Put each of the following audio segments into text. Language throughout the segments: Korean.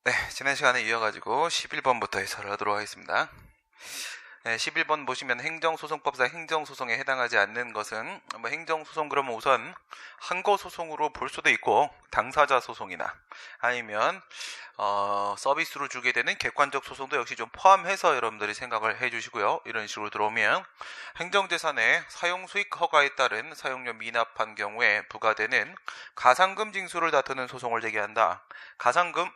네, 지난 시간에 이어가지고 11번부터 해설을 하도록 하겠습니다. 네, 11번 보시면 행정소송법상 행정소송에 해당하지 않는 것은 행정소송 그러면 우선 항고소송으로 볼 수도 있고 당사자 소송이나 아니면 서비스로 주게 되는 객관적 소송도 역시 좀 포함해서 여러분들이 생각을 해주시고요. 이런 식으로 들어오면 행정재산의 사용수익 허가에 따른 사용료 미납한 경우에 부과되는 가산금 징수를 다투는 소송을 제기한다. 가산금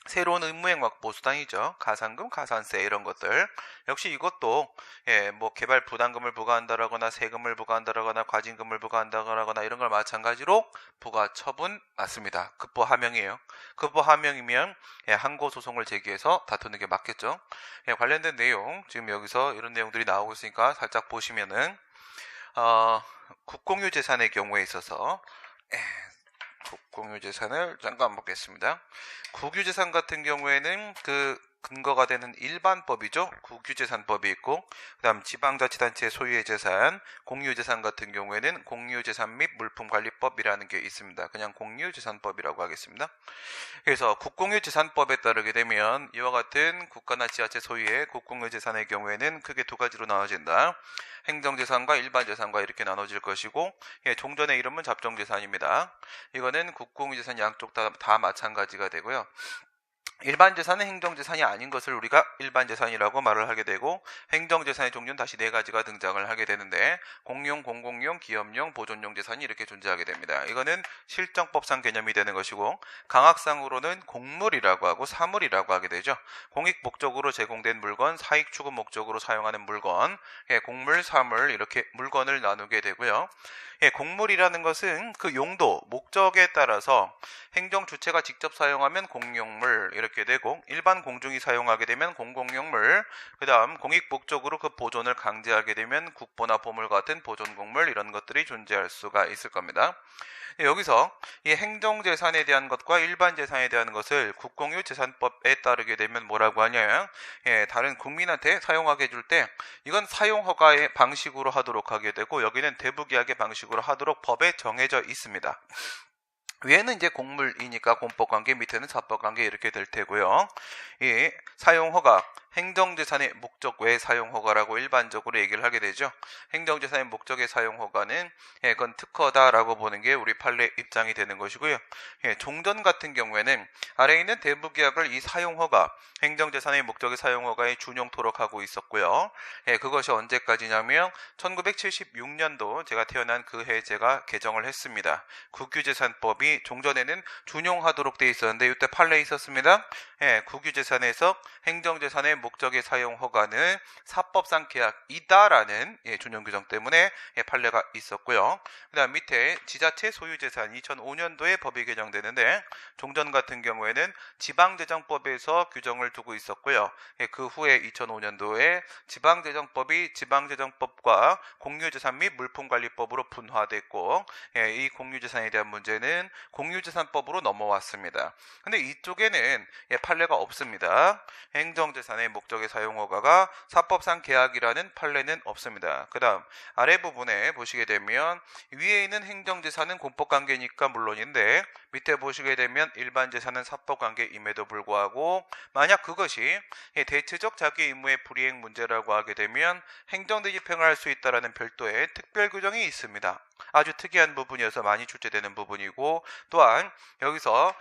새로운 의무행 확보 수단이죠. 가산금, 가산세 이런 것들. 역시 이것도 개발 부담금을 부과한다라거나 세금을 부과한다라거나 과징금을 부과한다거나 이런 걸 마찬가지로 부과 처분 맞습니다. 급보 하명이에요. 급보 하명이면 항고 소송을 제기해서 다투는 게 맞겠죠. 관련된 내용 지금 여기서 이런 내용들이 나오고 있으니까 살짝 보시면은 국공유 재산의 경우에 있어서 국유재산을 잠깐 보겠습니다. 국유재산 같은 경우에는 그 근거가 되는 일반법이죠. 국유재산법이 있고, 그 다음 지방자치단체 소유의 재산, 공유재산 같은 경우에는 공유재산 및 물품관리법이라는 게 있습니다. 그냥 공유재산법이라고 하겠습니다. 그래서 국공유재산법에 따르게 되면 이와 같은 국가나 지자체 소유의 국공유재산의 경우에는 크게 두 가지로 나눠진다. 행정재산과 일반재산과 이렇게 나눠질 것이고, 종전의 이름은 잡종재산입니다. 이거는 국공유재산 양쪽 다 마찬가지가 되고요. 일반재산은 행정재산이 아닌 것을 우리가 일반재산이라고 말을 하게 되고, 행정재산의 종류는 다시 네 가지가 등장을 하게 되는데, 공용, 공공용, 기업용, 보존용 재산이 이렇게 존재하게 됩니다. 이거는 실정법상 개념이 되는 것이고, 강학상으로는 공물이라고 하고 사물이라고 하게 되죠. 공익 목적으로 제공된 물건, 사익 추구 목적으로 사용하는 물건, 공물, 사물 이렇게 물건을 나누게 되고요. 공물이라는 것은 그 용도, 목적에 따라서 행정 주체가 직접 사용하면 공용물 이렇게 되고, 일반 공중이 사용하게 되면 공공용물, 그 다음 공익 목적으로 그 보존을 강제하게 되면 국보나 보물 같은 보존공물 이런 것들이 존재할 수가 있을 겁니다. 여기서 이 행정재산에 대한 것과 일반재산에 대한 것을 국공유재산법에 따르게 되면 뭐라고 하냐면, 다른 국민한테 사용하게 해줄 때 이건 사용허가의 방식으로 하도록 하게 되고, 여기는 대부계약의 방식으로 하도록 법에 정해져 있습니다. 위에는 이제 공물이니까 공법관계, 밑에는 사법관계 이렇게 될 테고요. 이 사용허가, 행정재산의 목적 외 사용허가라고 일반적으로 얘기를 하게 되죠. 행정재산의 목적의 사용허가는 그건 특허다라고 보는 게 우리 판례 입장이 되는 것이고요. 종전 같은 경우에는 아래에 있는 대부계약을 이 사용허가, 행정재산의 목적의 사용허가에 준용토록 하고 있었고요. 그것이 언제까지냐면 1976년도 제가 태어난 그 해 제가 개정을 했습니다. 국유재산법이 종전에는 준용하도록 돼 있었는데 이때 판례 있었습니다. 국유재산에서 행정재산의 목적의 사용 허가는 사법상 계약이다라는 준용 규정 때문에 판례가 있었고요. 그 다음 밑에 지자체 소유재산 2005년도에 법이 개정되는데, 종전 같은 경우에는 지방재정법에서 규정을 두고 있었고요. 그 후에 2005년도에 지방재정법이 지방재정법과 공유재산 및 물품관리법으로 분화됐고, 이 공유재산에 대한 문제는 공유재산법으로 넘어왔습니다. 근데 이쪽에는 판례가 없습니다. 행정재산의 목적의 사용허가가 사법상 계약이라는 판례는 없습니다. 그 다음 아래 부분에 보시게 되면 위에 있는 행정재산은 공법관계니까 물론인데, 밑에 보시게 되면 일반재산은 사법관계임에도 불구하고 만약 그것이 대체적 자기 의무의 불이행 문제라고 하게 되면 행정대 집행을 할 수 있다는 별도의 특별 규정이 있습니다. 아주 특이한 부분이어서 많이 출제되는 부분이고, 또한 여기서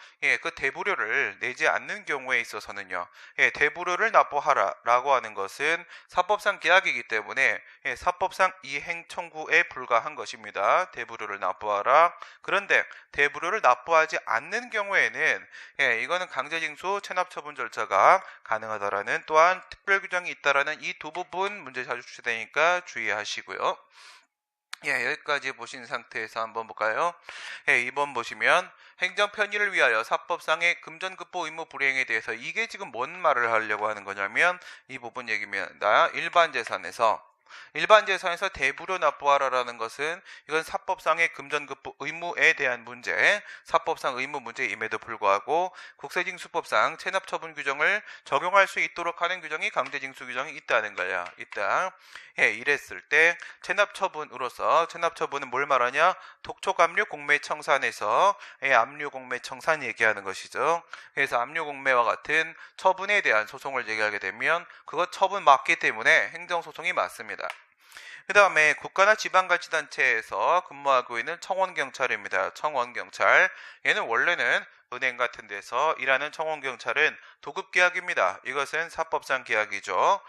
그 대부료를 내지 않는 경우에 있어서는요, 대부료를 납부하라 라고 하는 것은 사법상 계약이기 때문에 사법상 이행 청구에 불과한 것입니다. 대부료를 납부하라. 그런데 대부료를 납부하지 않는 경우에는 이거는 강제징수 체납처분 절차가 가능하다라는 또한 특별 규정이 있다라는 이 두 부분 문제 자주 출제되니까 주의하시고요. 여기까지 보신 상태에서 한번 볼까요? 2번 보시면 행정 편의를 위하여 사법상의 금전급보 의무 불이행에 대해서 이게 지금 뭔 말을 하려고 하는 거냐면 이 부분 얘기입니다. 일반 재산에서 일반 재산에서 대부료 납부하라라는 것은 이건 사법상의 금전급부 의무에 대한 문제, 사법상 의무 문제임에도 불구하고 국세징수법상 체납처분 규정을 적용할 수 있도록 하는 규정이 강제징수 규정이 있다는 거야. 있다. 이랬을 때 체납처분으로서, 체납처분은 뭘 말하냐? 독촉압류 공매청산에서 압류 공매청산 얘기하는 것이죠. 그래서 압류 공매와 같은 처분에 대한 소송을 제기하게 되면 그것 처분 맞기 때문에 행정소송이 맞습니다. 그 다음에 국가나 지방자치단체에서 근무하고 있는 청원경찰입니다. 청원경찰. 얘는 원래는 은행 같은 데서 일하는 청원경찰은 도급계약입니다. 이것은 사법상 계약이죠.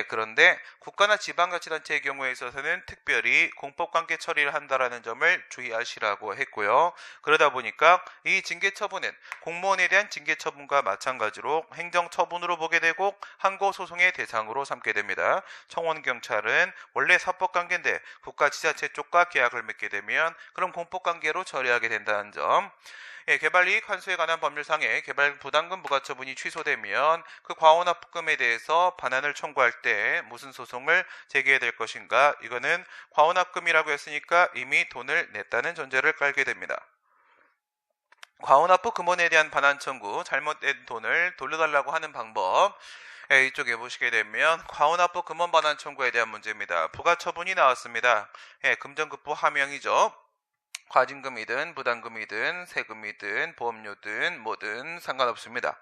그런데 국가나 지방자치단체의 경우에 있어서는 특별히 공법관계 처리를 한다라는 점을 주의하시라고 했고요. 그러다 보니까 이 징계처분은 공무원에 대한 징계처분과 마찬가지로 행정처분으로 보게 되고 항고소송의 대상으로 삼게 됩니다. 청원경찰은 원래 사법관계인데 국가지자체 쪽과 계약을 맺게 되면 그럼 공법관계로 처리하게 된다는 점. 개발이익 환수에 관한 법률상의 개발부담금 부과처분이 취소되면 그 과온납부금에 대해서 반환을 청구할 때 무슨 소송을 제기해야 될 것인가? 이거는 과온납금이라고 했으니까 이미 돈을 냈다는 전제를 깔게 됩니다. 과온납부 금원에 대한 반환 청구, 잘못된 돈을 돌려달라고 하는 방법. 이쪽에 보시게 되면 과온납부 금원 반환 청구에 대한 문제입니다. 부과처분이 나왔습니다. 금전급부 하명이죠. 과징금이든 부담금이든 세금이든 보험료든 뭐든 상관없습니다.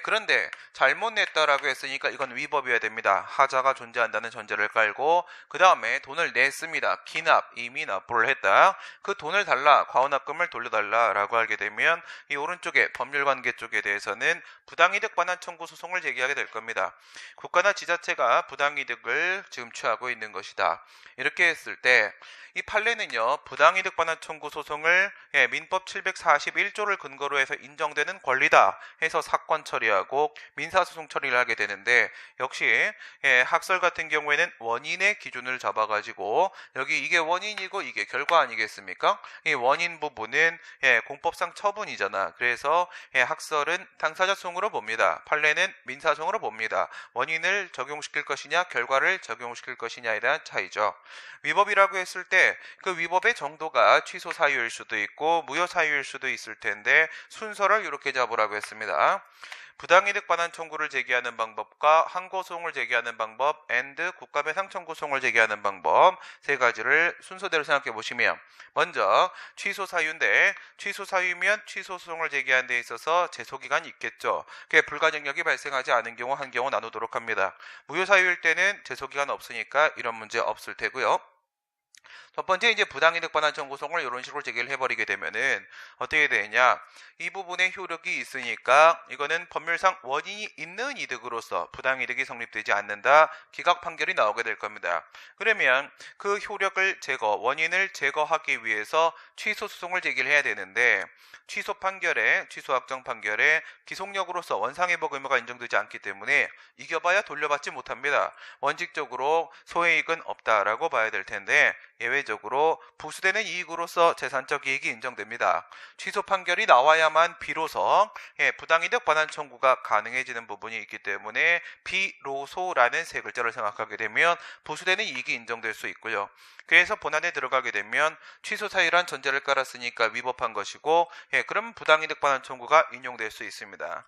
그런데 잘못 냈다라고 했으니까 이건 위법이어야 됩니다. 하자가 존재한다는 전제를 깔고 그 다음에 돈을 냈습니다. 기납, 이미 납부를 했다. 그 돈을 달라, 과온납금을 돌려달라라고 하게 되면 이 오른쪽에 법률관계 쪽에 대해서는 부당이득 반환 청구 소송을 제기하게 될 겁니다. 국가나 지자체가 부당이득을 지금 취하고 있는 것이다. 이렇게 했을 때 이 판례는요, 부당이득 반환 청구 소송을 민법 741조를 근거로 해서 인정되는 권리다 해서 사건 처리하고 민사소송 처리를 하게 되는데, 역시 학설 같은 경우에는 원인의 기준을 잡아가지고 여기 이게 원인이고 이게 결과 아니겠습니까? 이 원인 부분은 공법상 처분이잖아. 그래서 학설은 당사자송으로 봅니다. 판례는 민사송으로 봅니다. 원인을 적용시킬 것이냐 결과를 적용시킬 것이냐에 대한 차이죠. 위법이라고 했을 때 그 위법의 정도가 취소 사유일 수도 있고 무효 사유일 수도 있을 텐데 순서를 이렇게 잡으라고 했습니다. 부당이득 반환 청구를 제기하는 방법과 항고소송을 제기하는 방법 and 국가배상 청구소송을 제기하는 방법 세 가지를 순서대로 생각해 보시면, 먼저 취소 사유인데 취소 사유면 취소 소송을 제기하는 데 있어서 제소기간이 있겠죠. 그게 불가증력이 발생하지 않은 경우 한 경우 나누도록 합니다. 무효 사유일 때는 제소기간 없으니까 이런 문제 없을 테고요. 첫 번째 이제 부당이득 반환 청구소송을 이런 식으로 제기를 해버리게 되면은 어떻게 되냐, 이 부분에 효력이 있으니까 이거는 법률상 원인이 있는 이득으로서 부당이득이 성립되지 않는다, 기각 판결이 나오게 될 겁니다. 그러면 그 효력을 원인을 제거하기 위해서 취소 소송을 제기를 해야 되는데, 취소 확정 판결에 기속력으로서 원상회복 의무가 인정되지 않기 때문에 이겨봐야 돌려받지 못합니다. 원칙적으로 소해이익은 없다라고 봐야 될 텐데 예외적으로 부수되는 이익으로서 재산적 이익이 인정됩니다. 취소 판결이 나와야만 비로소 부당이득 반환 청구가 가능해지는 부분이 있기 때문에 비로소라는 세 글자를 생각하게 되면 부수되는 이익이 인정될 수 있고요. 그래서 본안에 들어가게 되면 취소 사유란 전제를 깔았으니까 위법한 것이고, 그럼 부당이득 반환 청구가 인용될 수 있습니다.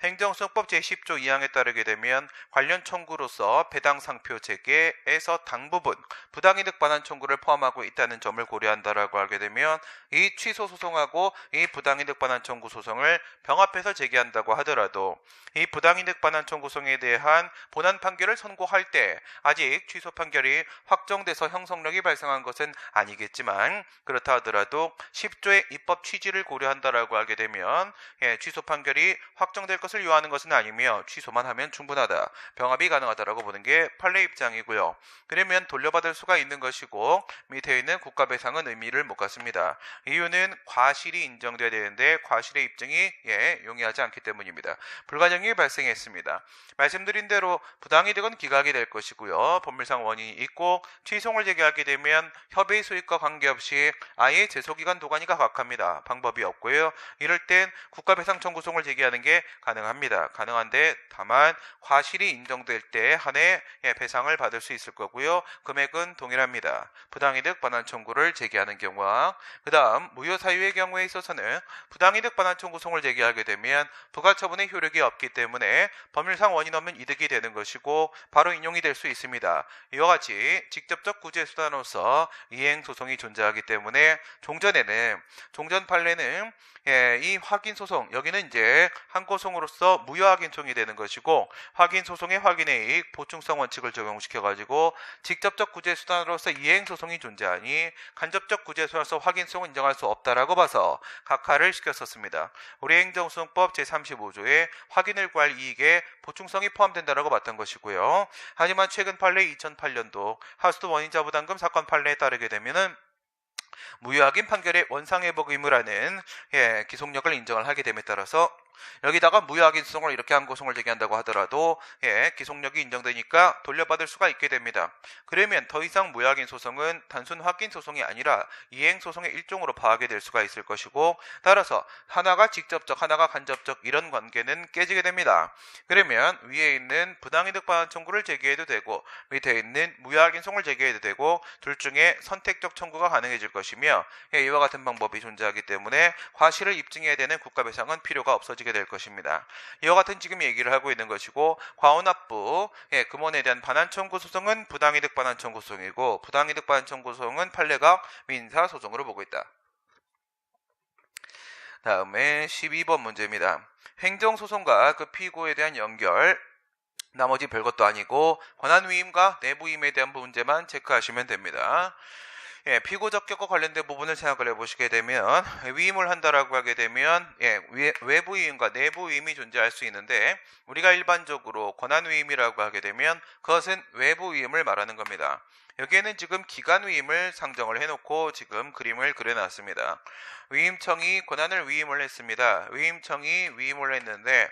행정소송법 제10조 2항에 따르게 되면 관련 청구로서 배당 상표 재개에서 당부분 부당이득 반환 청구를 포함하고 있다는 점을 고려한다라고 하게 되면 이 취소 소송하고 이 부당이득 반환 청구 소송을 병합해서 제기한다고 하더라도 이 부당이득 반환 청구소송에 대한 본안 판결을 선고할 때 아직 취소 판결이 확정돼서 형성력이 발생한 것은 아니겠지만, 그렇다 하더라도 10조의 입법 취지를 고려한다라고 하게 되면 취소 판결이 확정될 것을 요하는 것은 아니며 취소만 하면 충분하다, 병합이 가능하다라고 보는 게 판례 입장이고요. 그러면 돌려받을 수가 있는 것이고 밑에 있는 국가배상은 의미를 못 갖습니다. 이유는 과실이 인정돼야 되는데 과실의 입증이 용이하지 않기 때문입니다. 불가능이 발생했습니다. 말씀드린 대로 부당이득은 기각이 될 것이고요. 법률상 원인이 있고 취소를 제기하게 되면 협의 수익과 관계없이 아예 제소기간 도관이 각각합니다. 방법이 없고요. 이럴 땐 국가배상 청구송을 제기하는 게 가능합니다. 가능한데 다만 과실이 인정될 때 한해 배상을 받을 수 있을 거고요. 금액은 동일합니다. 부당이득 반환 청구를 제기하는 경우와 그 다음 무효 사유의 경우에 있어서는 부당이득 반환 청구송을 제기하게 되면 부가처분의 효력이 없기 때문에 법률상 원인 없는 이득이 되는 것이고 바로 인용이 될 수 있습니다. 이와 같이 직접적 구제 수단으로서 이행 소송이 존재하기 때문에 종전 판례는 이 확인 소송 여기는 이제 항고송으로서 무효 확인송이 되는 것이고 확인 소송의 확인의 이익 보충성 원칙을 적용시켜 가지고 직접적 구제 수단으로서 이행 소송이 존재하니 간접적 구제 수단으로서 확인송을 인정할 수 없다라고 봐서 각하를 시켰었습니다. 우리 행정소송법 제35조에 확인을 구할 이익에 보충성이 포함된다라고 봤던 것이고요. 하지만 최근 판례 2008년도 하수도 원인자 부담금 사건 판례에 따르게 되면은 무효확인 판결의 원상회복 의무라는 기속력을 인정을 하게 됨에 따라서 여기다가 무효확인 소송을 이렇게 항고송을 제기한다고 하더라도 기속력이 인정되니까 돌려받을 수가 있게 됩니다. 그러면 더 이상 무효확인 소송은 단순 확인 소송이 아니라 이행 소송의 일종으로 봐하게 될 수가 있을 것이고 따라서 하나가 직접적 하나가 간접적 이런 관계는 깨지게 됩니다. 그러면 위에 있는 부당이득 반환 청구를 제기해도 되고 밑에 있는 무효확인 소송을 제기해도 되고 둘 중에 선택적 청구가 가능해질 것이며 이와 같은 방법이 존재하기 때문에 과실을 입증해야 되는 국가배상은 필요가 없어지게 될 것입니다. 이와 같은 지금 얘기를 하고 있는 것이고 과오납부 금원에 대한 반환 청구 소송은 부당이득 반환 청구 소송이고 부당이득 반환 청구 소송은 판례가 민사 소송으로 보고 있다. 다음에 12번 문제입니다. 행정소송과 그 피고에 대한 연결 나머지 별것도 아니고 권한위임과 내부임에 대한 문제만 체크하시면 됩니다. 피고 적격과 관련된 부분을 생각을 해보시게 되면 위임을 한다라고 하게 되면 외부 위임과 내부 위임이 존재할 수 있는데 우리가 일반적으로 권한 위임이라고 하게 되면 그것은 외부 위임을 말하는 겁니다. 여기에는 지금 기간 위임을 상정을 해놓고 지금 그림을 그려놨습니다. 위임청이 권한을 위임을 했습니다. 위임청이 위임을 했는데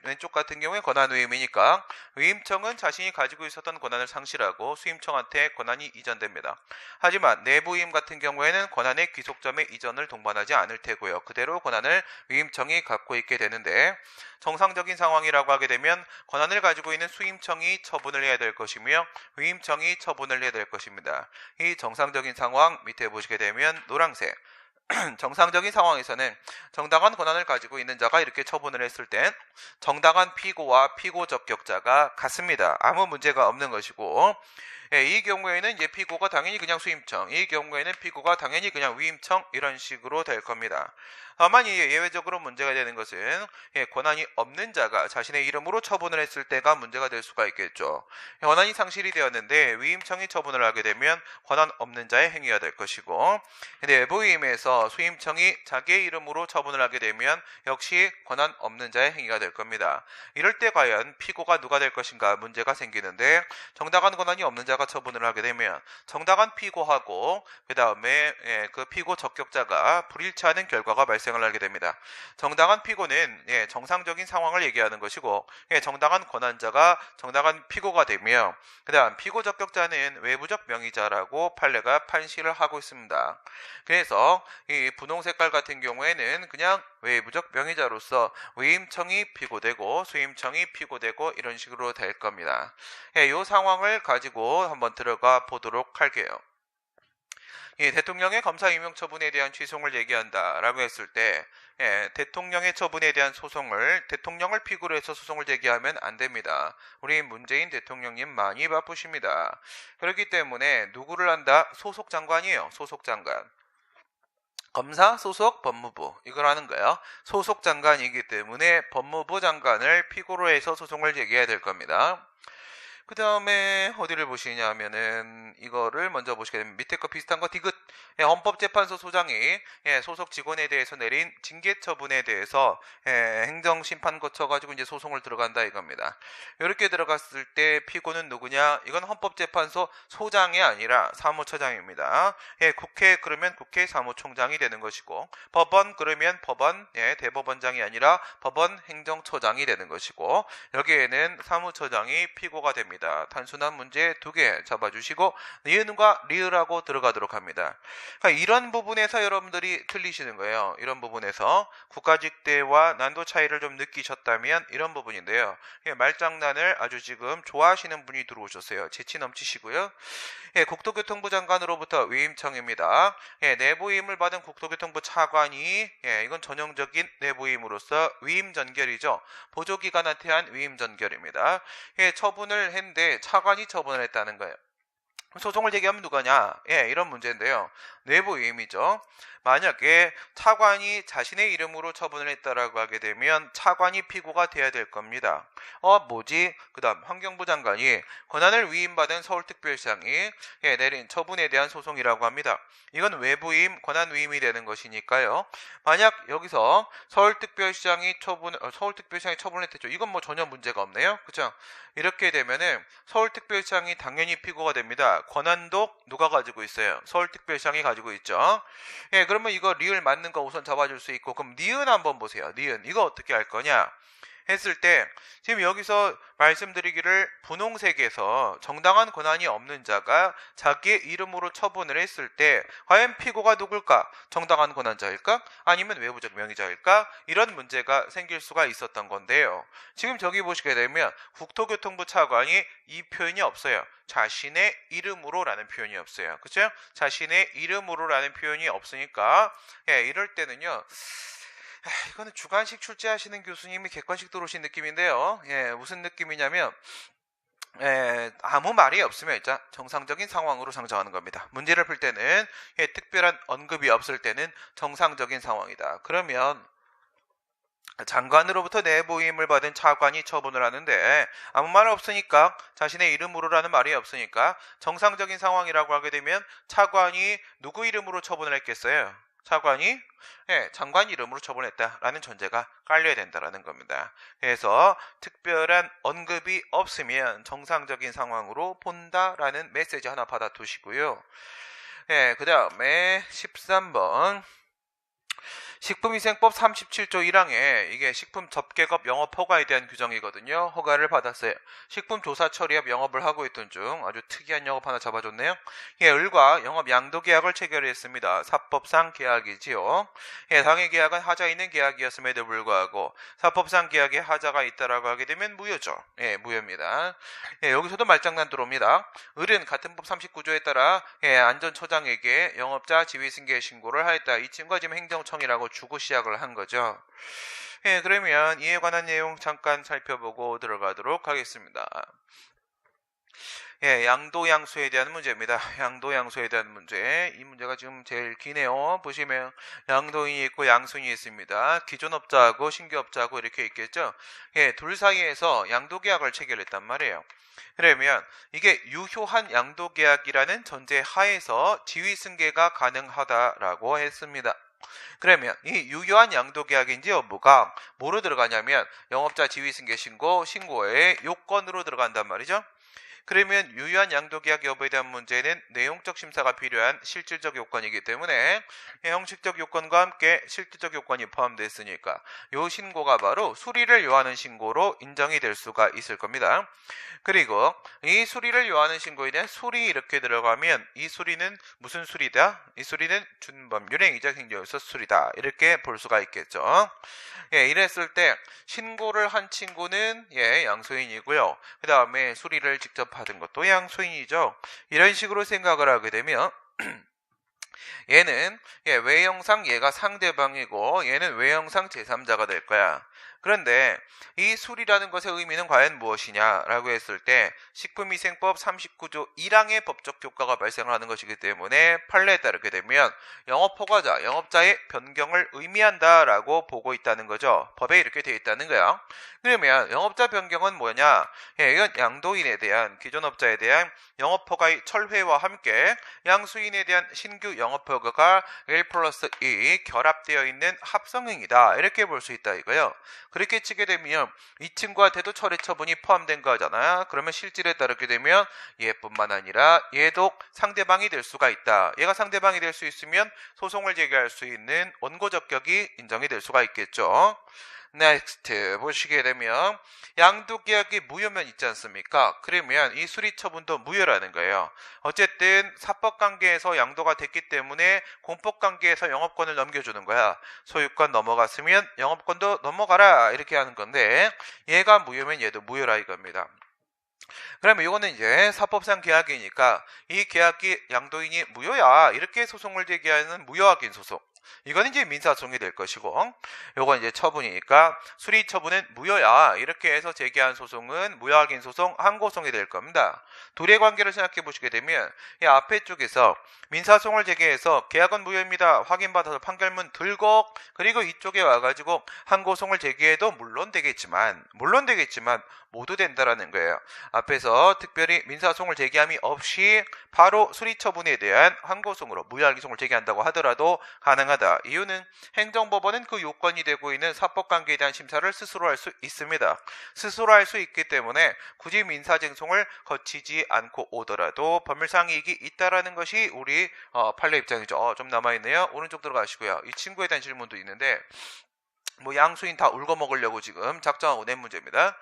왼쪽 같은 경우에 권한 위임이니까 위임청은 자신이 가지고 있었던 권한을 상실하고 수임청한테 권한이 이전됩니다. 하지만 내부 위임 같은 경우에는 권한의 귀속점의 이전을 동반하지 않을 테고요. 그대로 권한을 위임청이 갖고 있게 되는데 정상적인 상황이라고 하게 되면 권한을 가지고 있는 수임청이 처분을 해야 될 것이며 위임청이 처분을 해야 될 것입니다. 이 정상적인 상황 밑에 보시게 되면 노란색 정상적인 상황에서는 정당한 권한을 가지고 있는 자가 이렇게 처분을 했을 땐 정당한 피고와 피고 적격자가 같습니다. 아무 문제가 없는 것이고 이 경우에는 이제 피고가 당연히 그냥 수임청, 이 경우에는 피고가 당연히 그냥 위임청 이런 식으로 될 겁니다. 다만 예외적으로 문제가 되는 것은 권한이 없는 자가 자신의 이름으로 처분을 했을 때가 문제가 될 수가 있겠죠. 권한이 상실이 되었는데 위임청이 처분을 하게 되면 권한 없는 자의 행위가 될 것이고 내부 위임에서 수임청이 자기의 이름으로 처분을 하게 되면 역시 권한 없는 자의 행위가 될 겁니다. 이럴 때 과연 피고가 누가 될 것인가 문제가 생기는데 정당한 권한이 없는 자가 처분을 하게 되면 정당한 피고하고 그 다음에 그 피고 적격자가 불일치하는 결과가 발생을 하게 됩니다. 정당한 피고는 정상적인 상황을 얘기하는 것이고 정당한 권한자가 정당한 피고가 되며 그 다음 피고 적격자는 외부적 명의자라고 판례가 판시를 하고 있습니다. 그래서 이 분홍 색깔 같은 경우에는 그냥 외부적 명의자로서 위임청이 피고되고 수임청이 피고되고 이런 식으로 될 겁니다. 이 상황을 가지고 한번 들어가 보도록 할게요. 대통령의 검사 임용 처분에 대한 취소를 얘기한다라고 했을 때 대통령의 처분에 대한 소송을 대통령을 피고로 해서 소송을 제기하면 안 됩니다. 우리 문재인 대통령님 많이 바쁘십니다. 그렇기 때문에 누구를 한다? 소속 장관이에요. 소속 장관. 검사, 소속, 법무부 이걸 하는 거예요. 소속 장관이기 때문에 법무부 장관을 피고로 해서 소송을 제기해야 될 겁니다. 그 다음에 어디를 보시냐면은 이거를 먼저 보시게 되면 밑에 거 비슷한 거 디귿. 헌법재판소 소장이 소속 직원에 대해서 내린 징계 처분에 대해서 행정심판 거쳐가지고 이제 소송을 들어간다 이겁니다. 이렇게 들어갔을 때 피고는 누구냐? 이건 헌법재판소 소장이 아니라 사무처장입니다. 국회 그러면 국회 사무총장이 되는 것이고, 법원 그러면 법원 대법원장이 아니라 법원 행정처장이 되는 것이고, 여기에는 사무처장이 피고가 됩니다. 단순한 문제 2개 잡아주시고 니은과 리을하고 들어가도록 합니다. 그러니까 이런 부분에서 여러분들이 틀리시는 거예요. 이런 부분에서 국가직대와 난도 차이를 좀 느끼셨다면 이런 부분인데요. 말장난을 아주 지금 좋아하시는 분이 들어오셨어요. 재치 넘치시고요. 국토교통부 장관으로부터 위임청입니다. 내부임을 받은 국토교통부 차관이 이건 전형적인 내부임으로서 위임전결이죠. 보조기관한테 한 위임전결입니다. 처분을 했는데 차관이 처분을 했다는 거예요. 소송을 제기하면 누가냐? 이런 문제인데요. 내부임이죠. 만약에 차관이 자신의 이름으로 처분을 했다라고 하게 되면 차관이 피고가 돼야 될 겁니다. 뭐지? 그 다음 환경부 장관이 권한을 위임받은 서울특별시장이 내린 처분에 대한 소송이라고 합니다. 이건 외부임, 권한 위임이 되는 것이니까요. 만약 여기서 서울특별시장이 처분을 했죠. 이건 뭐 전혀 문제가 없네요. 그죠? 이렇게 되면은 서울특별시장이 당연히 피고가 됩니다. 권한도 누가 가지고 있어요? 서울특별시장이 가지고 있죠. 그러면 이거 리을 맞는 거 우선 잡아줄 수 있고, 그럼 니은 한번 보세요. 니은 이거 어떻게 할 거냐 했을 때 지금 여기서 말씀드리기를 분홍색에서 정당한 권한이 없는 자가 자기의 이름으로 처분을 했을 때 과연 피고가 누굴까? 정당한 권한자일까? 아니면 외부적 명의자일까? 이런 문제가 생길 수가 있었던 건데요. 지금 저기 보시게 되면 국토교통부 차관이 이 표현이 없어요. 자신의 이름으로 라는 표현이 없어요. 그렇죠? 자신의 이름으로 라는 표현이 없으니까 이럴 때는요, 이거는 주관식 출제하시는 교수님이 객관식 들어오신 느낌인데요. 무슨 느낌이냐면 아무 말이 없으면 일단 정상적인 상황으로 상정하는 겁니다. 문제를 풀 때는 특별한 언급이 없을 때는 정상적인 상황이다. 그러면 장관으로부터 내부임을 받은 차관이 처분을 하는데 아무 말 없으니까, 자신의 이름으로라는 말이 없으니까 정상적인 상황이라고 하게 되면 차관이 누구 이름으로 처분을 했겠어요? 차관이 장관 이름으로 처분했다라는 전제가 깔려야 된다라는 겁니다. 그래서 특별한 언급이 없으면 정상적인 상황으로 본다라는 메시지 하나 받아두시고요. 그 다음에 13번 식품위생법 37조 1항에 이게 식품 접객업 영업 허가에 대한 규정이거든요. 허가를 받았어요. 식품 조사 처리업 영업을 하고 있던 중 아주 특이한 영업 하나 잡아줬네요. 을과 영업 양도 계약을 체결했습니다. 사법상 계약이지요. 당해 계약은 하자 있는 계약이었음에도 불구하고 사법상 계약에 하자가 있다라고 하게 되면 무효죠. 무효입니다. 여기서도 말장난 들어옵니다. 을은 같은 법 39조에 따라 안전처장에게 영업자 지위승계 신고를 하였다. 이 친구가 지금 행정청이라고 주고 시작을 한 거죠. 그러면 이에 관한 내용 잠깐 살펴보고 들어가도록 하겠습니다. 양도양수에 대한 문제입니다. 양도양수에 대한 문제. 이 문제가 지금 제일 기네요. 보시면 양도인이 있고 양수인이 있습니다. 기존업자하고 신규업자하고 이렇게 있겠죠. 둘 사이에서 양도계약을 체결했단 말이에요. 그러면 이게 유효한 양도계약이라는 전제 하에서 지위승계가 가능하다라고 했습니다. 그러면 이 유효한 양도계약인지 여부가 뭐로 들어가냐면 영업자 지위승계 신고의 요건으로 들어간단 말이죠. 그러면 유효한 양도계약 여부에 대한 문제는 내용적 심사가 필요한 실질적 요건이기 때문에 형식적 요건과 함께 실질적 요건이 포함되어 있으니까 이 신고가 바로 수리를 요하는 신고로 인정이 될 수가 있을 겁니다. 그리고 이 수리를 요하는 신고에 대한 수리 이렇게 들어가면 이 수리는 무슨 수리다? 이 수리는 준법률의 이적 행정에서 수리다. 이렇게 볼 수가 있겠죠. 이랬을 때 신고를 한 친구는 양수인이고요. 그 다음에 수리를 직접 받은 것도 양수인이죠. 이런 식으로 생각을 하게 되면 얘는 외형상 얘가 상대방이고 얘는 외형상 제3자가 될 거야. 그런데 이 술이라는 것의 의미는 과연 무엇이냐라고 했을 때 식품위생법 39조 1항의 법적 효과가 발생하는 것이기 때문에 판례에 따르게 되면 영업허가자, 영업자의 변경을 의미한다라고 보고 있다는 거죠. 법에 이렇게 되어 있다는 거야. 그러면 영업자 변경은 뭐냐? 이건 양도인에 대한 기존 업자에 대한 영업허가의 철회와 함께 양수인에 대한 신규 영업허가가 1+2 결합되어 있는 합성행위다. 이렇게 볼 수 있다 이거요. 그렇게 치게 되면 이 친구한테도 철회 처분이 포함된 거잖아요. 그러면 실질에 따르게 되면 얘뿐만 아니라 얘도 상대방이 될 수가 있다. 얘가 상대방이 될 수 있으면 소송을 제기할 수 있는 원고적격이 인정이 될 수가 있겠죠. 넥스트 보시게 되면 양도계약이 무효면 있지 않습니까? 그러면 이 수리처분도 무효라는 거예요. 어쨌든 사법관계에서 양도가 됐기 때문에 공법관계에서 영업권을 넘겨주는 거야. 소유권 넘어갔으면 영업권도 넘어가라 이렇게 하는 건데 얘가 무효면 얘도 무효라 이겁니다. 그러면 이거는 이제 사법상 계약이니까 이 계약이 양도인이 무효야 이렇게 소송을 제기하는 무효확인 소송, 이건 이제 민사소송이 될 것이고, 요건 이제 처분이니까 수리 처분은 무효야 이렇게 해서 제기한 소송은 무효확인 소송, 항고소송이 될 겁니다. 둘의 관계를 생각해 보시게 되면 이 앞에 쪽에서 민사소송을 제기해서 계약은 무효입니다 확인받아서 판결문 들고, 그리고 이쪽에 와가지고 항고소송을 제기해도 물론 되겠지만 모두 된다라는 거예요. 앞에서 특별히 민사소송을 제기함이 없이 바로 수리처분에 대한 항고소송으로 무효확인소송을 제기한다고 하더라도 가능하다. 이유는 행정법원은 그 요건이 되고 있는 사법관계에 대한 심사를 스스로 할 수 있습니다. 스스로 할 수 있기 때문에 굳이 민사쟁송을 거치지 않고 오더라도 법률상 이익이 있다라는 것이 우리 판례 입장이죠. 좀 남아있네요. 오른쪽 들어가시고요. 이 친구에 대한 질문도 있는데 뭐 양수인 다 울고 먹으려고 지금 작정하고 낸 문제입니다.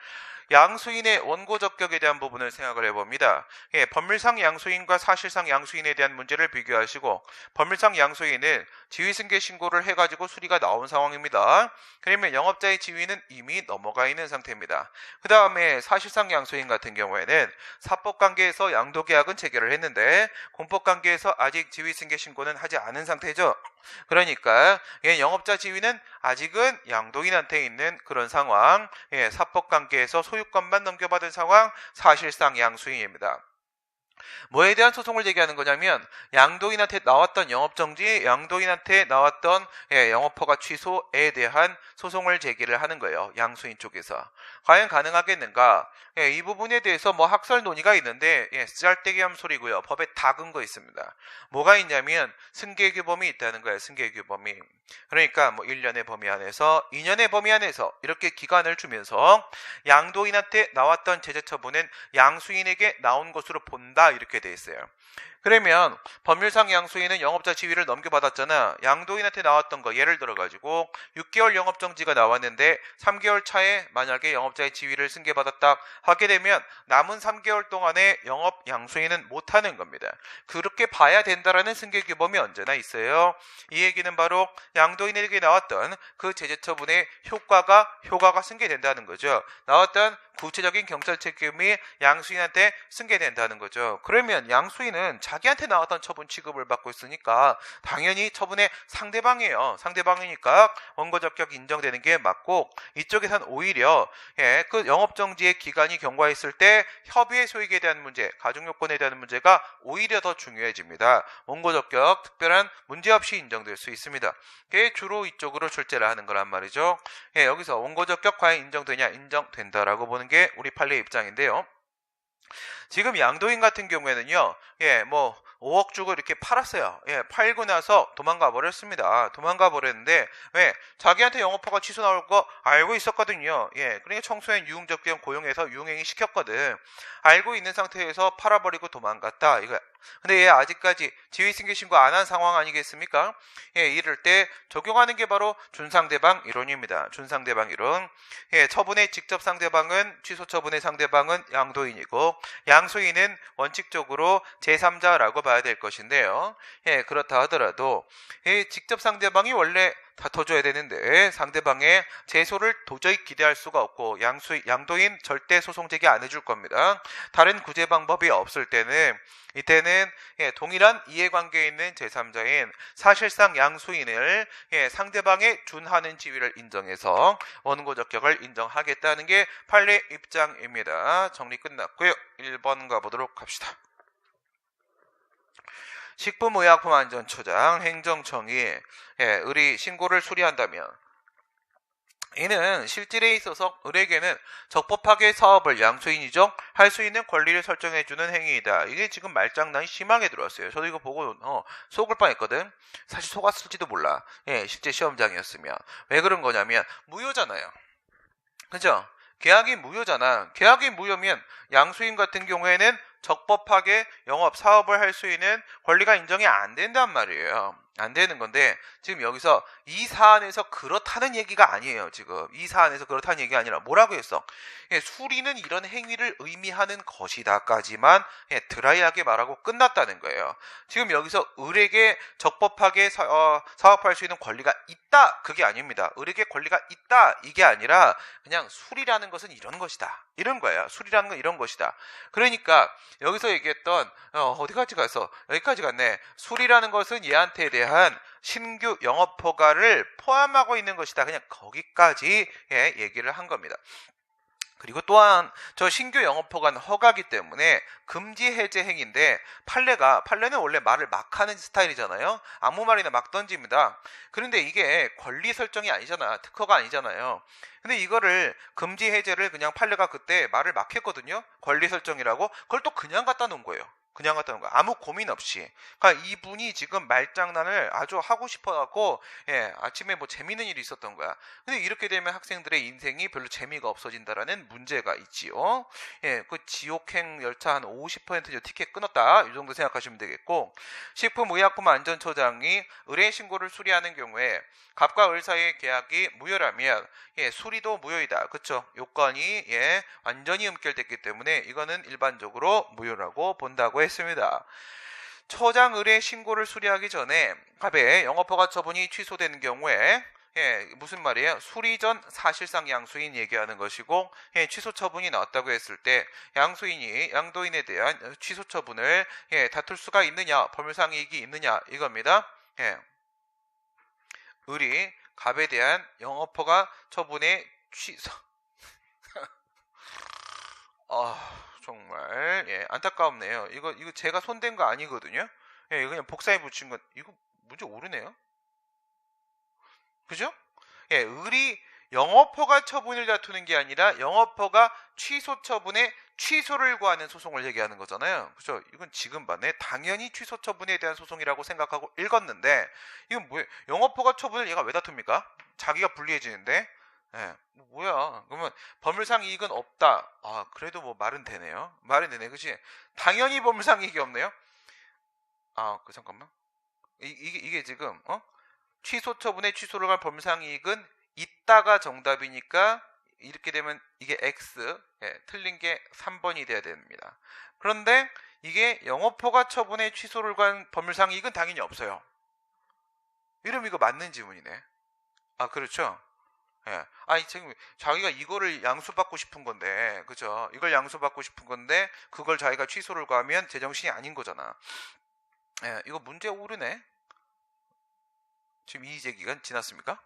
양수인의 원고적격에 대한 부분을 생각을 해봅니다. 법률상 양수인과 사실상 양수인에 대한 문제를 비교하시고, 법률상 양수인은 지위승계 신고를 해가지고 수리가 나온 상황입니다. 그러면 영업자의 지위는 이미 넘어가 있는 상태입니다. 그 다음에 사실상 양수인 같은 경우에는 사법관계에서 양도계약은 체결을 했는데 공법관계에서 아직 지위승계 신고는 하지 않은 상태죠. 그러니까 영업자 지위는 아직은 양도인한테 있는 그런 상황, 사법관계에서 소유권만 넘겨받은 상황, 사실상 양수인입니다. 뭐에 대한 소송을 제기하는 거냐면 양도인한테 나왔던 영업정지, 양도인한테 나왔던 영업허가 취소에 대한 소송을 제기를 하는 거예요. 양수인 쪽에서. 과연 가능하겠는가? 이 부분에 대해서 뭐 학설 논의가 있는데 쓰잘데기한 소리고요. 법에 다 근거 있습니다. 뭐가 있냐면 승계규범이 있다는 거예요. 승계규범이. 그러니까 뭐 1년의 범위 안에서 2년의 범위 안에서 이렇게 기간을 주면서 양도인한테 나왔던 제재처분은 양수인에게 나온 것으로 본다 이렇게 돼 있어요. 그러면 법률상 양수인은 영업자 지위를 넘겨받았잖아. 양도인한테 나왔던 거 예를 들어가지고 6개월 영업정지가 나왔는데 3개월 차에 만약에 영업자의 지위를 승계받았다 하게 되면 남은 3개월 동안에 영업 양수인은 못하는 겁니다. 그렇게 봐야 된다라는 승계규범이 언제나 있어요. 이 얘기는 바로 양도인에게 나왔던 그 제재처분의 효과가 승계된다는 거죠. 나왔던 구체적인 경찰 책임이 양수인한테 승계된다는 거죠. 그러면 양수인은 자기한테 나왔던 처분 취급을 받고 있으니까 당연히 처분의 상대방이에요. 상대방이니까 원고적격 인정되는 게 맞고, 이쪽에선 오히려 그 영업정지의 기간이 경과했을 때 협의의 소익에 대한 문제, 가중요건에 대한 문제가 오히려 더 중요해집니다. 원고적격 특별한 문제 없이 인정될 수 있습니다. 그게 주로 이쪽으로 출제를 하는 거란 말이죠. 여기서 원고적격 과연 인정되냐? 인정된다라고 보는 게 우리 판례 입장인데요. 지금 양도인 같은 경우에는요, 뭐 5억 주고 이렇게 팔았어요. 팔고 나서 도망가 버렸습니다. 도망가 버렸는데 왜? 자기한테 영업허가 취소 나올 거 알고 있었거든요. 그러니까 청소년 유흥접경 고용해서 유흥행위 시켰거든. 알고 있는 상태에서 팔아버리고 도망갔다 이거야. 근데 얘 아직까지 지위승계 신고 안 한 상황 아니겠습니까? 이럴 때 적용하는 게 바로 준상대방 이론입니다. 준상대방 이론. 처분의 직접 상대방은, 취소 처분의 상대방은 양도인이고 양수인은 원칙적으로 제3자라고 봐야 될 것인데요. 그렇다 하더라도 직접 상대방이 원래 다퉈줘야 되는데 상대방의 제소를 도저히 기대할 수가 없고 양도인 절대 소송 제기 안 해줄 겁니다. 다른 구제 방법이 없을 때는 이때는 동일한 이해관계에 있는 제3자인 사실상 양수인을 상대방의 준하는 지위를 인정해서 원고 적격을 인정하겠다는 게 판례 입장입니다. 정리 끝났고요. 1번 가보도록 합시다. 식품의약품안전처장 행정청이 의리 신고를 수리한다면 이는 실질에 있어서 을에게는 적법하게 사업을 양수인이죠. 할 수 있는 권리를 설정해주는 행위이다. 이게 지금 말장난이 심하게 들어왔어요. 저도 이거 보고 속을 뻔했거든. 사실 속았을지도 몰라. 실제 시험장이었으면. 왜 그런 거냐면 무효잖아요. 그죠? 계약이 무효잖아. 계약이 무효면 양수인 같은 경우에는 적법하게 영업 사업을 할 수 있는 권리가 인정이 안 된단 말이에요. 안 되는 건데 지금 여기서 이 사안에서 그렇다는 얘기가 아니에요. 지금 이 사안에서 그렇다는 얘기가 아니라 뭐라고 했어? 수리는 이런 행위를 의미하는 것이다까지만 드라이하게 말하고 끝났다는 거예요. 지금 여기서 을에게 적법하게 사업할 수 있는 권리가 있다 그게 아닙니다. 을에게 권리가 있다 이게 아니라 그냥 수리라는 것은 이런 것이다 이런 거예요. 수리라는 건 이런 것이다. 그러니까 여기서 얘기했던 어디까지 가서 여기까지 갔네. 수리라는 것은 얘한테 대한 신규 영업 허가를 포함하고 있는 것이다. 그냥 거기까지 얘기를 한 겁니다. 그리고 또한 저 신규 영업 허가기 때문에 금지 해제 행위인데 판례는 원래 말을 막 하는 스타일이잖아요. 아무 말이나 막 던집니다. 그런데 이게 권리 설정이 아니잖아. 특허가 아니잖아요. 근데 이거를 금지 해제를 그냥 판례가 그때 말을 막 했거든요. 권리 설정이라고. 그걸 또 그냥 갖다 놓은 거예요. 그냥 갖다 놓은 거야. 아무 고민 없이. 그러니까 이분이 지금 말장난을 아주 하고 싶어갖고 아침에 뭐 재밌는 일이 있었던 거야. 근데 이렇게 되면 학생들의 인생이 별로 재미가 없어진다라는 문제가 있지요. 그 지옥행 열차 한 50% 티켓 끊었다. 이 정도 생각하시면 되겠고, 식품의약품안전처장이 의뢰 신고를 수리하는 경우에 갑과 을 사이의 계약이 무효라면 수리도 무효이다. 그렇죠? 요건이 완전히 음결됐기 때문에 이거는 일반적으로 무효라고 본다고 했습니다. 처장 의뢰 신고를 수리하기 전에 갑의 영업허가 처분이 취소되는 경우에 무슨 말이에요? 수리 전 사실상 양수인 얘기하는 것이고 취소 처분이 나왔다고 했을 때 양수인이 양도인에 대한 취소 처분을 다툴 수가 있느냐, 법률상 이익이 있느냐 이겁니다. 을이 갑에 대한 영업허가 처분의 취소 정말 안타까웠네요. 이거 제가 손댄 거 아니거든요. 이거 그냥 복사해 붙인 거. 이거 문제 오르네요. 그죠? 을이 영업허가 처분을 다투는 게 아니라 영업허가 취소 처분의 취소를 구하는 소송을 얘기하는 거잖아요. 그죠? 이건 지금 봤네. 당연히 취소 처분에 대한 소송이라고 생각하고 읽었는데 이건 뭐예요? 영업허가 처분을 얘가 왜 다툽니까? 자기가 불리해지는데. 뭐야? 그러면 법률상 이익은 없다. 그래도 뭐 말은 되네요. 말은 되네, 그치? 당연히 법률상 이익이 없네요. 잠깐만. 이게 지금 취소 처분의 취소를 갈 법률상 이익은 있다가 정답이니까 이렇게 되면 이게 X, 틀린 게 3번이 돼야 됩니다. 그런데 이게 영업허가 처분의 취소를 간 법률상 이익은 당연히 없어요. 이러면 이거 맞는 지문이네. 그렇죠? 지금 자기가 이거를 양수받고 싶은 건데, 그죠? 이걸 양수받고 싶은 건데, 그걸 자기가 취소를 가하면 제정신이 아닌 거잖아. 이거 문제 오르네? 지금 이의제기가 지났습니까?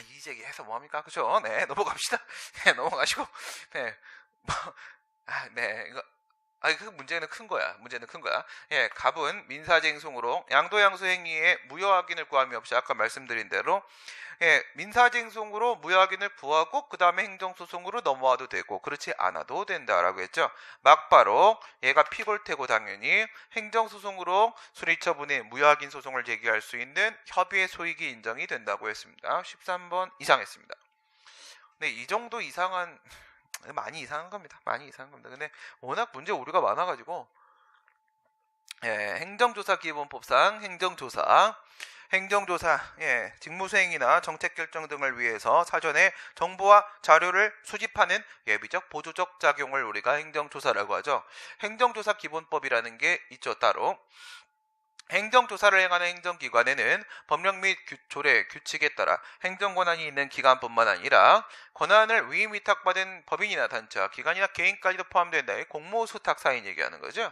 이의제기 해서 뭐합니까? 그죠? 네, 넘어갑시다. 넘어가시고, 이거. 그 문제는 큰 거야. 갑은 민사쟁송으로 양도양수 행위의 무효 확인을 구함이 없이 아까 말씀드린 대로 민사쟁송으로 무효 확인을 구하고 그 다음에 행정소송으로 넘어와도 되고 그렇지 않아도 된다라고 했죠. 막바로 얘가 피골태고 당연히 행정소송으로 수리처분의 무효 확인 소송을 제기할 수 있는 협의의 소익이 인정이 된다고 했습니다. 13번 이상했습니다. 네, 이 정도 이상한 많이 이상한 겁니다. 근데 워낙 문제 오류가 많아가지고 행정조사 기본법상 행정조사 직무수행이나 정책결정 등을 위해서 사전에 정보와 자료를 수집하는 예비적 보조적 작용을 우리가 행정조사라고 하죠. 행정조사 기본법이라는 게 있죠. 따로 행정조사를 행하는 행정기관에는 법령 및 조례, 규칙에 따라 행정권한이 있는 기관뿐만 아니라 권한을 위임 위탁받은 법인이나 단체와 기관이나 개인까지도 포함된다. 공모수탁 사인 얘기하는 거죠.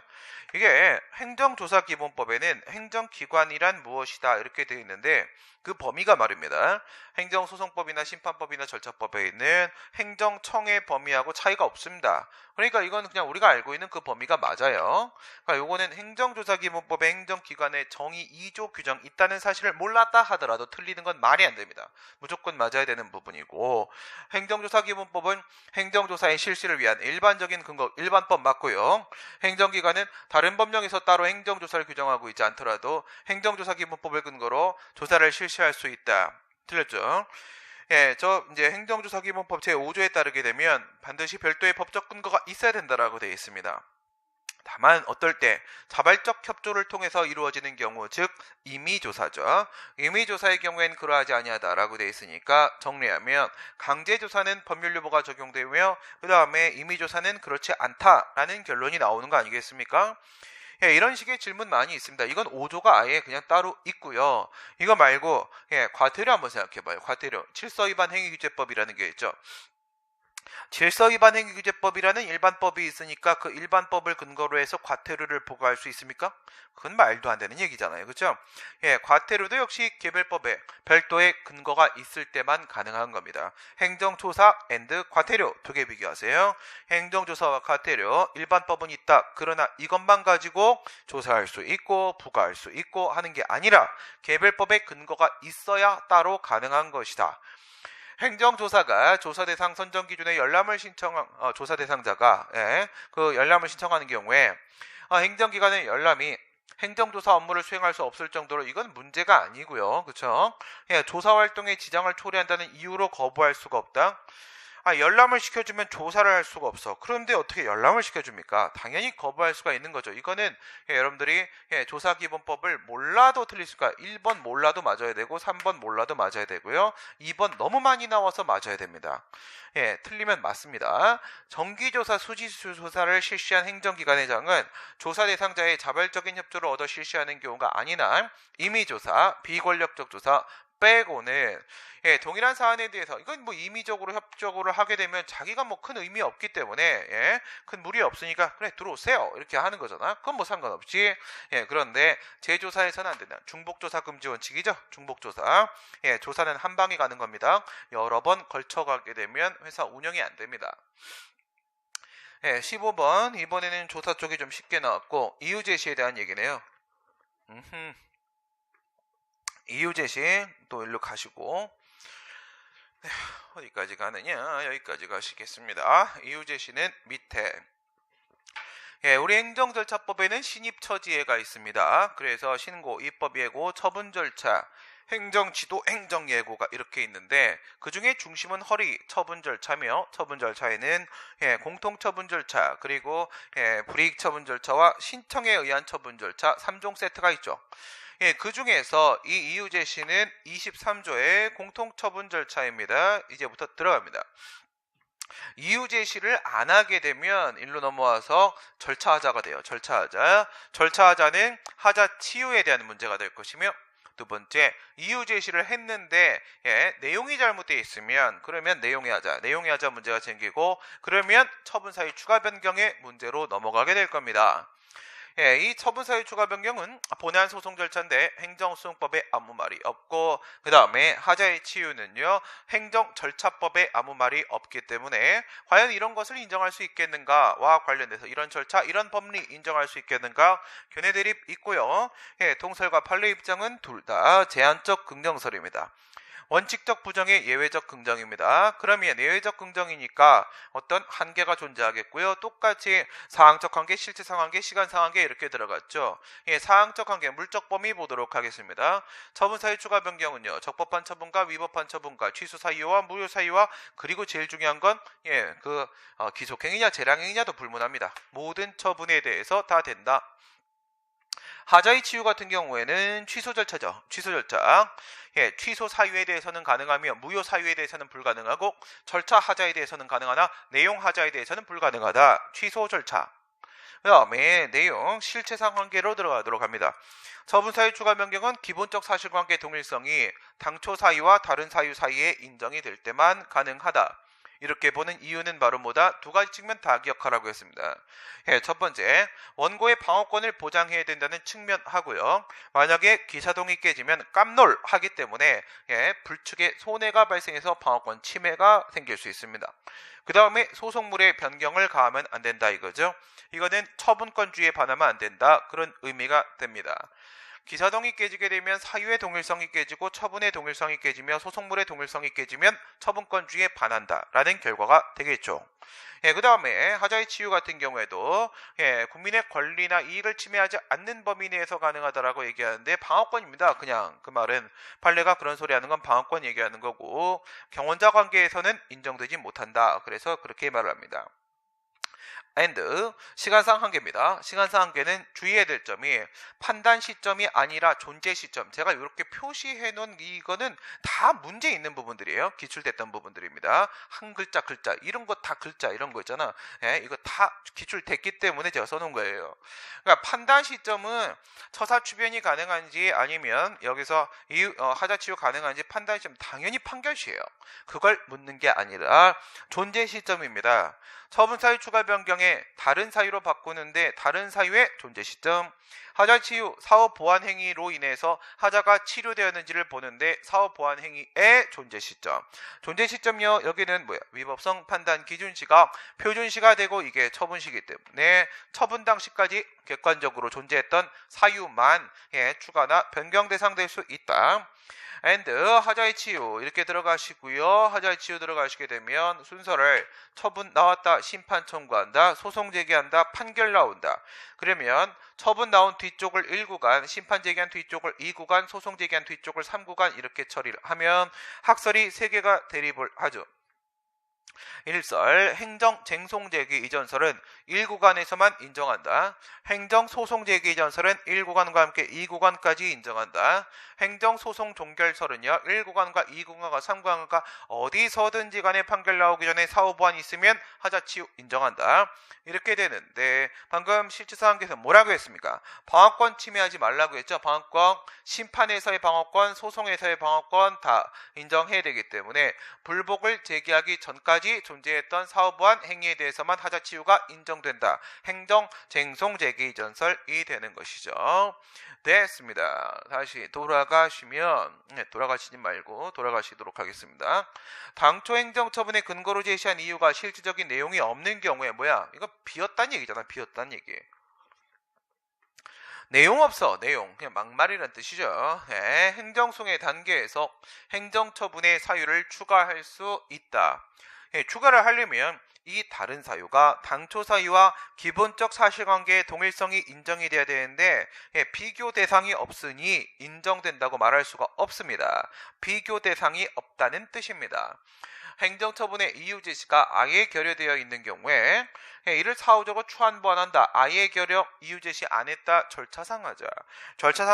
이게 행정조사기본법에는 행정기관이란 무엇이다 이렇게 되어 있는데 그 범위가 말입니다. 행정소송법이나 심판법이나 절차법에 있는 행정청의 범위하고 차이가 없습니다. 그러니까 이건 그냥 우리가 알고 있는 그 범위가 맞아요. 그러니까 요거는 행정조사기본법의 행정기관의 정의 2조 규정 있다는 사실을 몰랐다 하더라도 틀리는 건 말이 안 됩니다. 무조건 맞아야 되는 부분이고 행정조사기본법은 행정조사의 실시를 위한 일반적인 근거, 일반법 맞고요. 행정기관은 다른 법령에서 따로 행정조사를 규정하고 있지 않더라도 행정조사기본법을 근거로 조사를 실시할 수 있다. 틀렸죠? 예, 이제 행정조사기본법 제5조에 따르게 되면 반드시 별도의 법적 근거가 있어야 된다라고 되어 있습니다. 다만 어떨 때 자발적 협조를 통해서 이루어지는 경우, 즉 임의조사죠. 임의조사의 경우에는 그러하지 아니하다라고 되어 있으니까 정리하면 강제조사는 법률유보가 적용되며 그 다음에 임의조사는 그렇지 않다라는 결론이 나오는 거 아니겠습니까? 예, 이런 식의 질문 많이 있습니다. 이건 5조가 아예 그냥 따로 있고요. 이거 말고 과태료 한번 생각해봐요. 과태료. 질서위반 행위규제법이라는 게 있죠. 질서위반 행위규제법이라는 일반법이 있으니까 그 일반법을 근거로 해서 과태료를 부과할 수 있습니까? 그건 말도 안 되는 얘기잖아요. 그렇죠? 예, 과태료도 역시 개별법에 별도의 근거가 있을 때만 가능한 겁니다. 행정조사 앤드 과태료 두 개 비교하세요. 행정조사와 과태료 일반법은 있다. 그러나 이것만 가지고 조사할 수 있고 부과할 수 있고 하는 게 아니라 개별법의 근거가 있어야 따로 가능한 것이다. 행정조사가 조사 대상 선정 기준에 열람을 신청한 조사 대상자가 그 열람을 신청하는 경우에 행정기관의 열람이 행정조사 업무를 수행할 수 없을 정도로 이건 문제가 아니고요, 그렇죠? 조사 활동에 지장을 초래한다는 이유로 거부할 수가 없다. 열람을 시켜주면 조사를 할 수가 없어. 그런데 어떻게 열람을 시켜줍니까? 당연히 거부할 수가 있는 거죠. 이거는 여러분들이 조사기본법을 몰라도 틀릴 수가 1번 몰라도 맞아야 되고 3번 몰라도 맞아야 되고요. 2번 너무 많이 나와서 맞아야 됩니다. 틀리면 맞습니다. 정기조사, 수지조사를 실시한 행정기관의장은 조사 대상자의 자발적인 협조를 얻어 실시하는 경우가 아니나 임의조사, 비권력적 조사, 빼고는 동일한 사안에 대해서 이건 뭐 임의적으로 협조를 하게 되면 자기가 뭐 큰 의미 없기 때문에 큰 무리 없으니까 그래 들어오세요 이렇게 하는 거잖아. 그건 뭐 상관없지. 그런데 재조사에서는 안 된다. 중복조사 금지 원칙이죠. 중복조사. 조사는 한 방에 가는 겁니다. 여러 번 걸쳐 가게 되면 회사 운영이 안 됩니다. 15번 이번에는 조사 쪽이 좀 쉽게 나왔고 이유 제시에 대한 얘기네요. 이유 제시 또 일로 가시고 어디까지 가느냐 여기까지 가시겠습니다. 이유 제시는 밑에 우리 행정절차법에는 신입처지예가 있습니다. 그래서 신고, 입법예고, 처분절차, 행정지도, 행정예고가 이렇게 있는데 그 중에 중심은 허리 처분절차며 처분절차에는 공통처분절차 그리고 불이익처분절차와 신청에 의한 처분절차 3종 세트가 있죠. 그 중에서 이 이유 제시는 23조의 공통처분 절차입니다. 이제부터 들어갑니다. 이유 제시를 안 하게 되면 일로 넘어와서 절차하자가 돼요. 절차하자는 하자 치유에 대한 문제가 될 것이며 두 번째, 이유 제시를 했는데 내용이 잘못되어 있으면 그러면 내용의 하자 문제가 생기고 그러면 처분사유 추가 변경의 문제로 넘어가게 될 겁니다. 이 처분사유 추가 변경은 본안 소송 절차인데 행정소송법에 아무 말이 없고 그 다음에 하자의 치유는요 행정절차법에 아무 말이 없기 때문에 과연 이런 것을 인정할 수 있겠는가와 관련돼서 이런 절차 이런 법리 인정할 수 있겠는가 견해 대립 있고요. 동설과 판례 입장은 둘 다 제한적 긍정설입니다. 원칙적 부정의 예외적 긍정입니다. 그러면 예외적 긍정이니까 어떤 한계가 존재하겠고요. 똑같이 사항적 한계, 실체상 한계, 시간상 한계 이렇게 들어갔죠. 사항적 한계, 물적 범위 보도록 하겠습니다. 처분사유 추가 변경은요. 적법한 처분과 위법한 처분과 취소 사유와 무효 사유와 그리고 제일 중요한 건 기속행위냐 재량행위냐도 불문합니다. 모든 처분에 대해서 다 된다. 하자의 치유 같은 경우에는 취소 절차죠. 취소 절차. 취소 사유에 대해서는 가능하며 무효 사유에 대해서는 불가능하고 절차 하자에 대해서는 가능하나 내용 하자에 대해서는 불가능하다. 취소 절차. 그 다음에 내용 실체상 관계로 들어가도록 합니다. 처분 사유 추가 변경은 기본적 사실관계 동일성이 당초 사유와 다른 사유 사이에 인정이 될 때만 가능하다. 이렇게 보는 이유는 바로 뭐다? 두 가지 측면 다 기억하라고 했습니다. 첫 번째, 원고의 방어권을 보장해야 된다는 측면하고요. 만약에 기사동이 깨지면 깜놀하기 때문에 불측의 손해가 발생해서 방어권 침해가 생길 수 있습니다. 그 다음에 소송물의 변경을 가하면 안 된다 이거죠. 이거는 처분권주의에 반하면 안 된다. 그런 의미가 됩니다. 기사동이 깨지게 되면 사유의 동일성이 깨지고 처분의 동일성이 깨지며 소송물의 동일성이 깨지면 처분권주의에 반한다 라는 결과가 되겠죠. 그 다음에 하자의 치유 같은 경우에도 국민의 권리나 이익을 침해하지 않는 범위 내에서 가능하다라고 얘기하는데 방어권입니다. 그냥 그 말은 판례가 그런 소리 하는 건 방어권 얘기하는 거고 경원자 관계에서는 인정되지 못한다. 그래서 그렇게 말을 합니다. and 시간상 한계입니다. 시간상 한계는 주의해야 될 점이 판단 시점이 아니라 존재 시점. 제가 이렇게 표시해 놓은 이거는 다 문제 있는 부분들이에요. 기출됐던 부분들입니다. 한 글자 이런 거 다 글자 이런 거 있잖아. 이거 다 기출됐기 때문에 제가 써놓은 거예요. 그러니까 판단 시점은 처사 추변이 가능한지 아니면 여기서 하자 치유 가능한지 판단 시점 당연히 판결시예요. 그걸 묻는 게 아니라 존재 시점입니다. 처분 사유 추가 변경에 다른 사유로 바꾸는데 다른 사유의 존재 시점, 하자 치유 사후 보완 행위로 인해서 하자가 치료되었는지를 보는데 사후 보완 행위의 존재 시점. 존재 시점요. 여기는 위법성 판단 기준시가 표준시가 되고 이게 처분시기 때문에 처분 당시까지 객관적으로 존재했던 사유만 추가나 변경 대상될 수 있다. and 하자의 치유 이렇게 들어가시고요. 하자의 치유 들어가시게 되면 순서를 처분 나왔다, 심판 청구한다, 소송 제기한다, 판결 나온다. 그러면 처분 나온 뒤쪽을 1구간, 심판 제기한 뒤쪽을 2구간, 소송 제기한 뒤쪽을 3구간 이렇게 처리를 하면 학설이 3개가 대립을 하죠. 일설 행정 쟁송 제기 이전설은 1구간에서만 인정한다. 행정 소송 제기 이전설은 1구간과 함께 2구간까지 인정한다. 행정 소송 종결설은요. 1구간과 2구간과 3구간과 어디서든지 간에 판결 나오기 전에 사후 보완이 있으면 하자 치유 인정한다. 이렇게 되는데 방금 실질사항에서 뭐라고 했습니까? 방어권 침해하지 말라고 했죠. 방어권, 심판에서의 방어권, 소송에서의 방어권 다 인정해야 되기 때문에 불복을 제기하기 전까지 존재했던 사후 보완 행위에 대해서만 하자 치유가 인정된다. 행정 쟁송 제기 이전설이 되는 것이죠. 됐습니다. 다시 돌아가시면 돌아가시지 말고 돌아가시도록 하겠습니다. 당초 행정처분의 근거로 제시한 이유가 실질적인 내용이 없는 경우에 이거 비었다는 얘기잖아. 비었다는 얘기. 내용 없어. 내용. 그냥 막말이란 뜻이죠. 행정송의 단계에서 행정처분의 사유를 추가할 수 있다. 추가를 하려면 이 다른 사유가 당초 사유와 기본적 사실관계의 동일성이 인정이 돼야 되는데 비교 대상이 없으니 인정된다고 말할 수가 없습니다. 비교 대상이 없다는 뜻입니다. 행정처분의 이유 제시가 아예 결여되어 있는 경우에 이를 사후적으로 추한보완한다. 아예 결여 이유 제시 안 했다. 절차상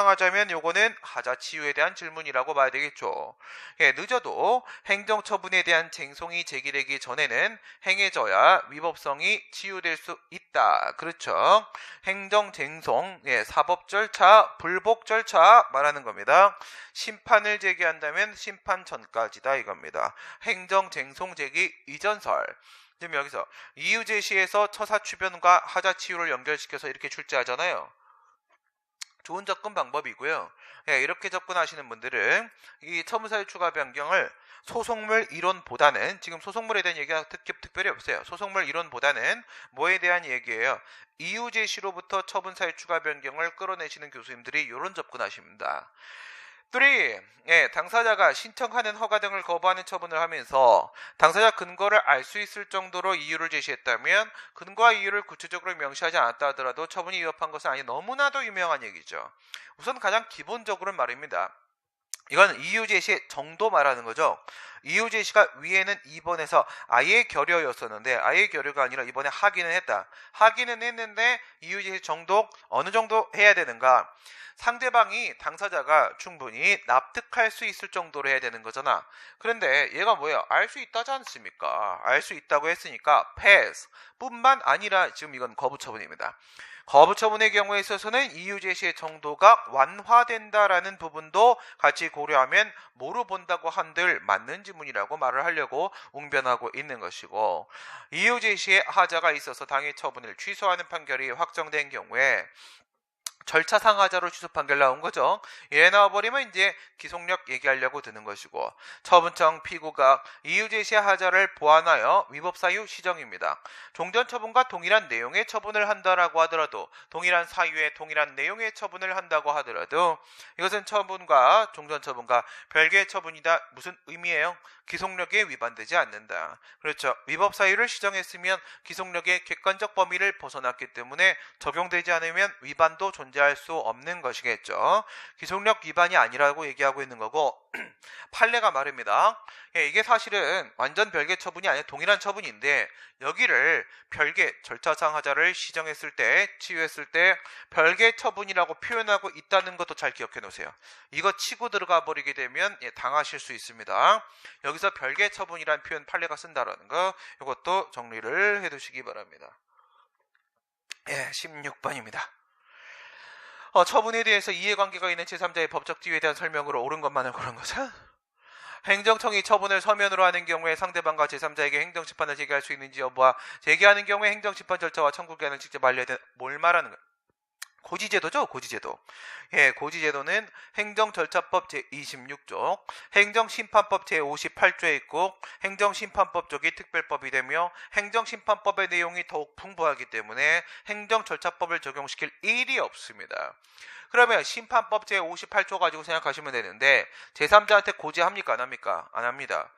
하자면 요거는 하자 치유에 대한 질문이라고 봐야 되겠죠. 늦어도 행정처분에 대한 쟁송이 제기되기 전에는 행해져야 위법성이 치유될 수 있다. 그렇죠. 행정쟁송, 사법 절차, 불복 절차 말하는 겁니다. 심판을 제기한다면 심판 전까지다 이겁니다. 행정쟁송 제기 이전설. 지금 여기서 이유 제시에서 처사 추변과 하자 치유를 연결시켜서 이렇게 출제하잖아요. 좋은 접근 방법이고요. 이렇게 접근하시는 분들은 이 처분사유 추가 변경을 소송물 이론보다는 지금 소송물에 대한 얘기가 특별히 없어요. 소송물 이론보다는 뭐에 대한 얘기예요? 이유 제시로부터 처분사유 추가 변경을 끌어내시는 교수님들이 이런 접근하십니다. 3. 당사자가 신청하는 허가 등을 거부하는 처분을 하면서 당사자 근거를 알 수 있을 정도로 이유를 제시했다면 근거와 이유를 구체적으로 명시하지 않았다 하더라도 처분이 위법한 것은 아니 너무나도 유명한 얘기죠. 우선 가장 기본적으로는 말입니다. 이건 이유 제시의 정도 말하는 거죠. 이유 제시가 위에는 2번에서 아예 결여였었는데 아예 결여가 아니라 이번에 하기는 했다. 하기는 했는데 이유 제시 정도 어느 정도 해야 되는가? 상대방이 당사자가 충분히 납득할 수 있을 정도로 해야 되는 거잖아. 그런데 얘가 뭐예요? 알 수 있다지 않습니까? 알 수 있다고 했으니까 pass 뿐만 아니라 지금 이건 거부 처분입니다. 거부 처분의 경우에 있어서는 이유 제시의 정도가 완화된다라는 부분도 같이 고려하면 뭐로 본다고 한들 맞는 지문이라고 말을 하려고 웅변하고 있는 것이고, 이유 제시의 하자가 있어서 당해 처분을 취소하는 판결이 확정된 경우에 절차상 하자로 취소 판결 나온 거죠. 얘 나와버리면 이제 기속력 얘기하려고 드는 것이고, 처분청 피고가 이유 제시 하자를 보완하여 위법 사유 시정입니다. 종전 처분과 동일한 내용의 처분을 한다라고 하더라도, 동일한 사유에 동일한 내용의 처분을 한다고 하더라도 이것은 처분과 종전 처분과 별개의 처분이다. 무슨 의미예요? 기속력에 위반되지 않는다. 그렇죠. 위법 사유를 시정했으면 기속력의 객관적 범위를 벗어났기 때문에 적용되지 않으면 위반도 존재할 수 없는 것이겠죠. 기속력 위반이 아니라고 얘기하고 있는 거고, 판례가 말입니다. 이게 사실은 완전 별개 처분이 아니라 동일한 처분인데 여기를 별개 절차상 하자를 시정했을 때, 치유했을 때 별개 처분이라고 표현하고 있다는 것도 잘 기억해 놓으세요. 이거 치고 들어가 버리게 되면 당하실 수 있습니다. 여기서 별개 처분이란 표현 판례가 쓴다라는 거, 이것도 정리를 해 두시기 바랍니다. 16번입니다. 처분에 대해서 이해관계가 있는 제3자의 법적 지위에 대한 설명으로 옳은 것만을 고른 것은, 행정청이 처분을 서면으로 하는 경우에 상대방과 제3자에게 행정심판을 제기할 수 있는지 여부와, 제기하는 경우에 행정심판 절차와 청구기한을 직접 알려야 되는, 뭘 말하는 거야? 고지제도죠, 고지제도. 고지제도는 행정절차법 제26조, 행정심판법 제58조에 있고, 행정심판법 쪽이 특별법이 되며 행정심판법의 내용이 더욱 풍부하기 때문에 행정절차법을 적용시킬 일이 없습니다. 그러면 심판법 제58조 가지고 생각하시면 되는데, 제3자한테 고지합니까? 안 합니까? 안 합니다.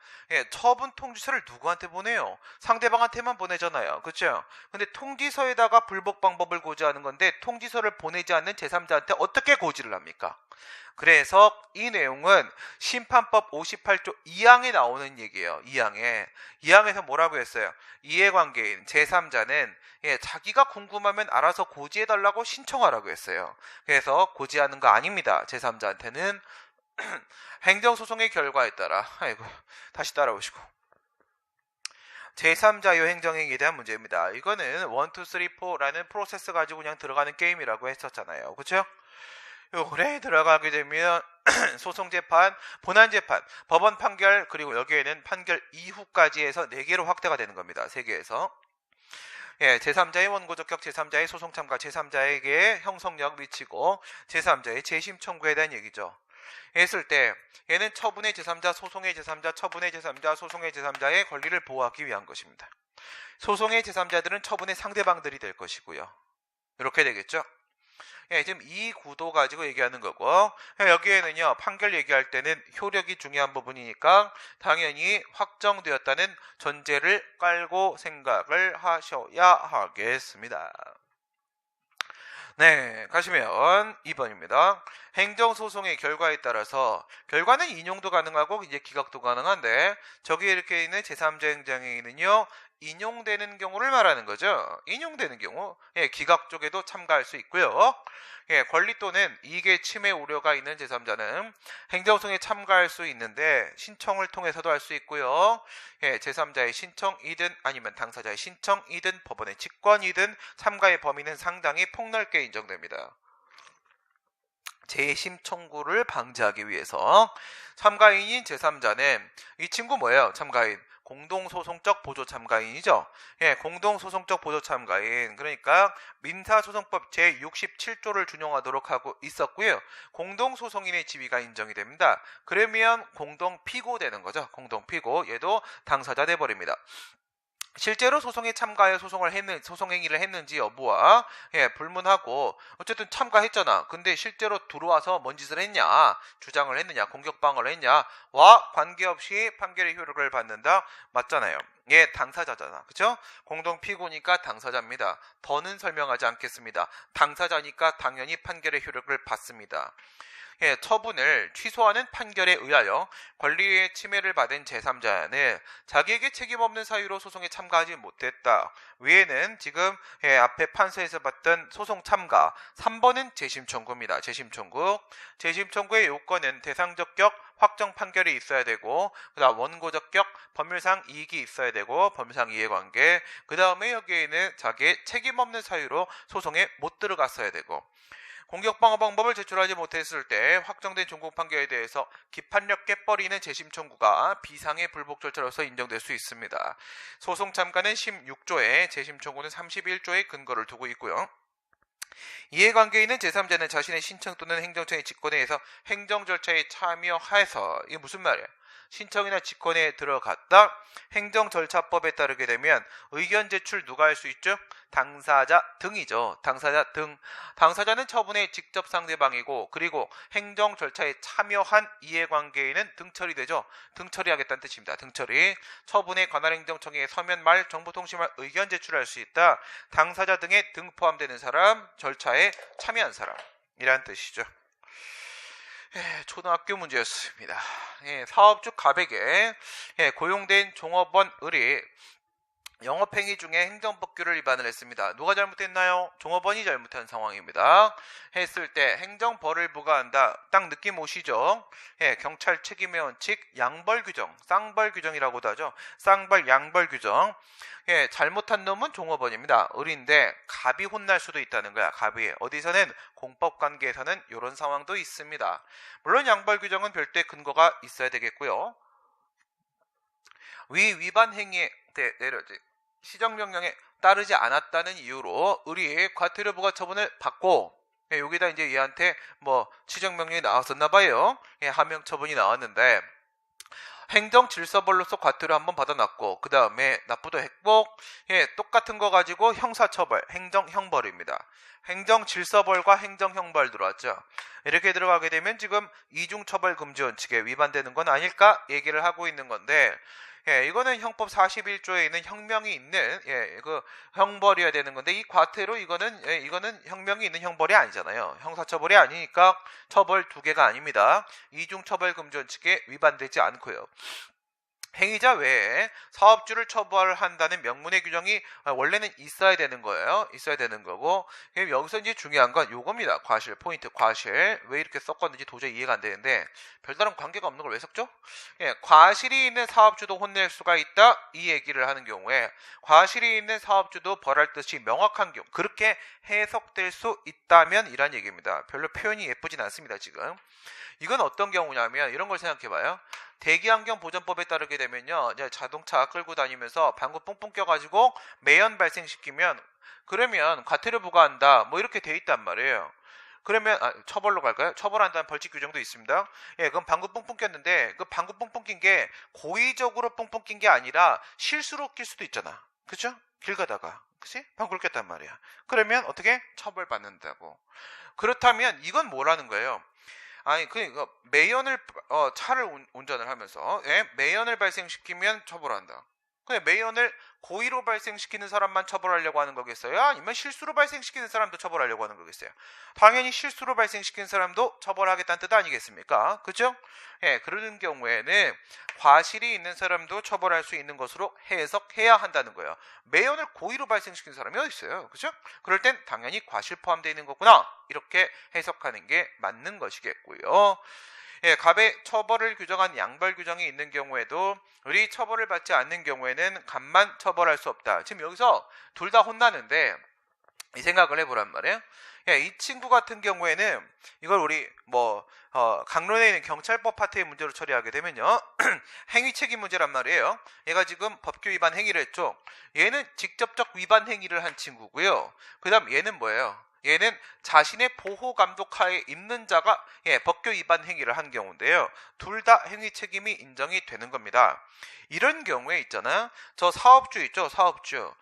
처분 통지서를 누구한테 보내요? 상대방한테만 보내잖아요. 그렇죠? 근데 통지서에다가 불복 방법을 고지하는 건데 통지서를 보내지 않는 제3자한테 어떻게 고지를 합니까? 그래서 이 내용은 심판법 58조 2항에 나오는 얘기예요. 2항에서 뭐라고 했어요? 이해관계인 제3자는 자기가 궁금하면 알아서 고지해달라고 신청하라고 했어요. 그래서 고지하는 거 아닙니다. 제3자한테는. 행정소송의 결과에 따라, 다시 따라오시고, 제3자유 행정행위에 대한 문제입니다. 이거는 1, 2, 3, 4라는 프로세스 가지고 그냥 들어가는 게임이라고 했었잖아요. 그렇죠? 요래 들어가게 되면 소송재판, 본안재판, 법원 판결, 그리고 여기에는 판결 이후까지 해서 4개로 확대가 되는 겁니다. 3개에서. 제3자의 원고적격, 제3자의 소송 참가, 제3자에게 형성력 미치고 제3자의 재심 청구에 대한 얘기죠. 했을 때 얘는 처분의 제3자, 소송의 제3자, 처분의 제3자, 소송의 제3자의 권리를 보호하기 위한 것입니다. 소송의 제3자들은 처분의 상대방들이 될 것이고요. 이렇게 되겠죠? 지금 이 구도 가지고 얘기하는 거고, 여기에는요 판결 얘기할 때는 효력이 중요한 부분이니까 당연히 확정되었다는 전제를 깔고 생각을 하셔야 하겠습니다. 가시면 2번입니다. 행정소송의 결과에 따라서, 결과는 인용도 가능하고 이제 기각도 가능한데, 저기 이렇게 있는 제3자 행정행위는요 인용되는 경우를 말하는 거죠. 인용되는 경우, 기각 쪽에도 참가할 수 있고요. 권리 또는 이익의 침해 우려가 있는 제3자는 행정소송에 참가할 수 있는데 신청을 통해서도 할 수 있고요. 제3자의 신청이든 아니면 당사자의 신청이든 법원의 직권이든 참가의 범위는 상당히 폭넓게 인정됩니다. 재심 청구를 방지하기 위해서 참가인인 제3자는, 이 친구 뭐예요? 참가인. 공동소송적 보조참가인이죠. 공동소송적 보조참가인. 그러니까 민사소송법 제67조를 준용하도록 하고 있었고요. 공동소송인의 지위가 인정이 됩니다. 그러면 공동피고 되는 거죠. 공동피고. 얘도 당사자 돼버립니다. 실제로 소송에 참가해 소송행위를 했는지 여부와 불문하고, 어쨌든 참가했잖아. 근데 실제로 들어와서 뭔 짓을 했냐, 주장을 했느냐, 공격방어를 했냐 와 관계없이 판결의 효력을 받는다. 맞잖아요. 얘 당사자잖아. 그쵸? 공동피고니까 당사자입니다. 더는 설명하지 않겠습니다. 당사자니까 당연히 판결의 효력을 받습니다. 처분을 취소하는 판결에 의하여 권리의 침해를 받은 제3자는 자기에게 책임 없는 사유로 소송에 참가하지 못했다 외에는 지금 앞에 판사에서 봤던 소송 참가 3번은 재심 청구입니다. 재심 청구의 요건은 대상적격 확정 판결이 있어야 되고 그다음 원고적격 법률상 이익이 있어야 되고 법률상 이해관계 그 다음에 여기에는 자기의 책임 없는 사유로 소송에 못 들어갔어야 되고 공격방어 방법을 제출하지 못했을 때 확정된 종국 판결에 대해서 기판력 깨버리는 재심 청구가 비상의 불복 절차로서 인정될 수 있습니다. 소송 참가는 16조에 재심 청구는 31조의 근거를 두고 있고요. 이해관계에 있는 제3자는 자신의 신청 또는 행정청의 직권에 의해서 행정 절차에 참여해서 이게 무슨 말이야? 신청이나 직권에 들어갔다. 행정절차법에 따르게 되면 의견 제출 누가 할 수 있죠? 당사자 등이죠. 당사자 등. 당사자는 처분의 직접 상대방이고 그리고 행정절차에 참여한 이해관계인은 등처리 되죠. 등처리 하겠다는 뜻입니다. 등처리. 처분에 관할 행정청에 서면 말 정보통신말 의견 제출할 수 있다. 당사자 등에 등 포함되는 사람, 절차에 참여한 사람이라는 뜻이죠. 초등학교 문제였습니다. 사업주 갑에게 고용된 종업원 을이 영업행위 중에 행정법규를 위반을 했습니다. 누가 잘못했나요? 종업원이 잘못한 상황입니다. 했을 때 행정벌을 부과한다. 딱 느낌 오시죠? 경찰 책임의 원칙, 양벌규정, 쌍벌규정이라고도 하죠. 쌍벌, 양벌규정. 잘못한 놈은 종업원입니다. 을인데 갑이 혼날 수도 있다는 거야. 갑이. 어디서는 공법관계에서는 이런 상황도 있습니다. 물론 양벌규정은 별도의 근거가 있어야 되겠고요. 위반 행위에 내려지 시정명령에 따르지 않았다는 이유로 을이 과태료 부과 처분을 받고 여기다 이제 얘한테 시정명령이 나왔었나 봐요. 하명 처분이 나왔는데 행정질서벌로서 과태료 한번 받아놨고 그 다음에 납부도 했고 똑같은 거 가지고 형사처벌, 행정형벌입니다. 행정질서벌과 행정형벌 들어왔죠. 이렇게 들어가게 되면 지금 이중처벌금지원칙에 위반되는 건 아닐까 얘기를 하고 있는 건데 이거는 형법 41조에 있는 형명이 있는 그 형벌이어야 되는 건데 이 과태료 이거는 형명이 있는 형벌이 아니잖아요. 형사처벌이 아니니까 처벌 두 개가 아닙니다. 이중처벌금지원칙에 위반되지 않고요. 행위자 외에 사업주를 처벌한다는 명문의 규정이 원래는 있어야 되는 거예요. 있어야 되는 거고 여기서 이제 중요한 건 요겁니다. 과실, 포인트, 과실. 왜 이렇게 썼건지 도저히 이해가 안 되는데 별다른 관계가 없는 걸 왜 썼죠? 과실이 있는 사업주도 혼낼 수가 있다. 이 얘기를 하는 경우에 과실이 있는 사업주도 벌할 뜻이 명확한 경우 그렇게 해석될 수 있다면 이란 얘기입니다. 별로 표현이 예쁘진 않습니다. 지금. 이건 어떤 경우냐면 이런 걸 생각해봐요. 대기환경보전법에 따르게 되면요, 자동차 끌고 다니면서 방구 뿡뿡 껴가지고 매연 발생시키면 그러면 과태료 부과한다 이렇게 돼 있단 말이에요. 그러면 처벌로 갈까요? 처벌한다는 벌칙 규정도 있습니다. 그럼 방구 뿡뿡 꼈는데 그 방구 뿡뿡 낀 게 고의적으로 뿡뿡 낀 게 아니라 실수로 낄 수도 있잖아. 그죠? 길 가다가 그치? 방구를 꼈단 말이야. 그러면 어떻게? 처벌받는다고. 그렇다면 이건 뭐라는 거예요? 매연을 차를 운전을 하면서 매연을 발생시키면 처벌한다. 근데 매연을 고의로 발생시키는 사람만 처벌하려고 하는 거겠어요? 아니면 실수로 발생시키는 사람도 처벌하려고 하는 거겠어요? 당연히 실수로 발생시키는 사람도 처벌하겠다는 뜻 아니겠습니까? 그죠? 그러는 경우에는 과실이 있는 사람도 처벌할 수 있는 것으로 해석해야 한다는 거예요. 매연을 고의로 발생시키는 사람이 어디 있어요? 그죠? 그럴 땐 당연히 과실 포함되어 있는 거구나. 이렇게 해석하는 게 맞는 것이겠고요. 갑의 처벌을 규정한 양벌 규정이 있는 경우에도 을이 처벌을 받지 않는 경우에는 갑만 처벌할 수 없다. 지금 여기서 둘 다 혼나는데 이 생각을 해보란 말이에요. 이 친구 같은 경우에는 이걸 우리 강론에 있는 경찰법 파트의 문제로 처리하게 되면요. 행위 책임 문제란 말이에요. 얘가 지금 법규 위반 행위를 했죠. 얘는 직접적 위반 행위를 한 친구고요. 그 다음 얘는 뭐예요? 얘는 자신의 보호 감독하에 있는 자가 법규 위반 행위를 한 경우인데요. 둘 다 행위 책임이 인정이 되는 겁니다. 이런 경우에 있잖아요. 저 사업주 있죠. 사업주.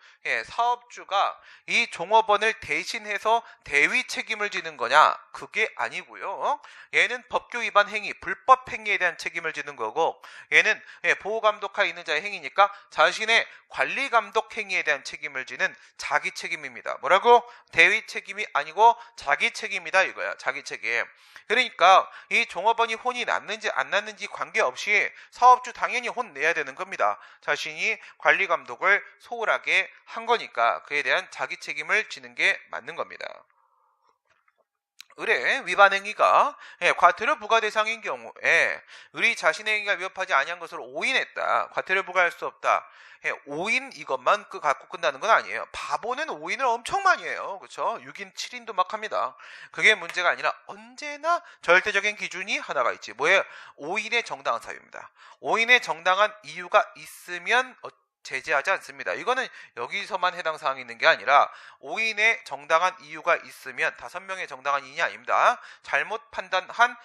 사업주가 이 종업원을 대신해서 대위 책임을 지는 거냐? 그게 아니고요. 얘는 법규 위반 행위, 불법 행위에 대한 책임을 지는 거고 얘는 보호 감독하에 있는 자의 행위니까 자신의 관리 감독 행위에 대한 책임을 지는 자기 책임입니다. 뭐라고? 대위 책임이 아니고 자기 책임이다 이거야. 자기 책임. 그러니까 이 종업원이 혼이 났는지 안 났는지 관계없이 사업주 당연히 혼 내야 되는 겁니다. 자신이 관리 감독을 소홀하게 한 거니까 그에 대한 자기 책임을 지는 게 맞는 겁니다. 의뢰 위반 행위가 과태료 부과 대상인 경우에 의뢰 자신의 행위가 위협하지 아니한 것으로 오인했다. 과태료 부과할 수 없다. 오인 이것만 갖고 끝나는 건 아니에요. 바보는 오인을 엄청 많이 해요. 그렇죠? 6인 7인도 막 합니다. 그게 문제가 아니라 언제나 절대적인 기준이 하나가 있지. 뭐예요? 오인의 정당한 사유입니다. 오인의 정당한 이유가 있으면 제재하지 않습니다. 이거는 여기서만 해당 사항이 있는 게 아니라 5인의 정당한 이유가 있으면 5명의 정당한 이유가 아닙니다. 잘못 판단한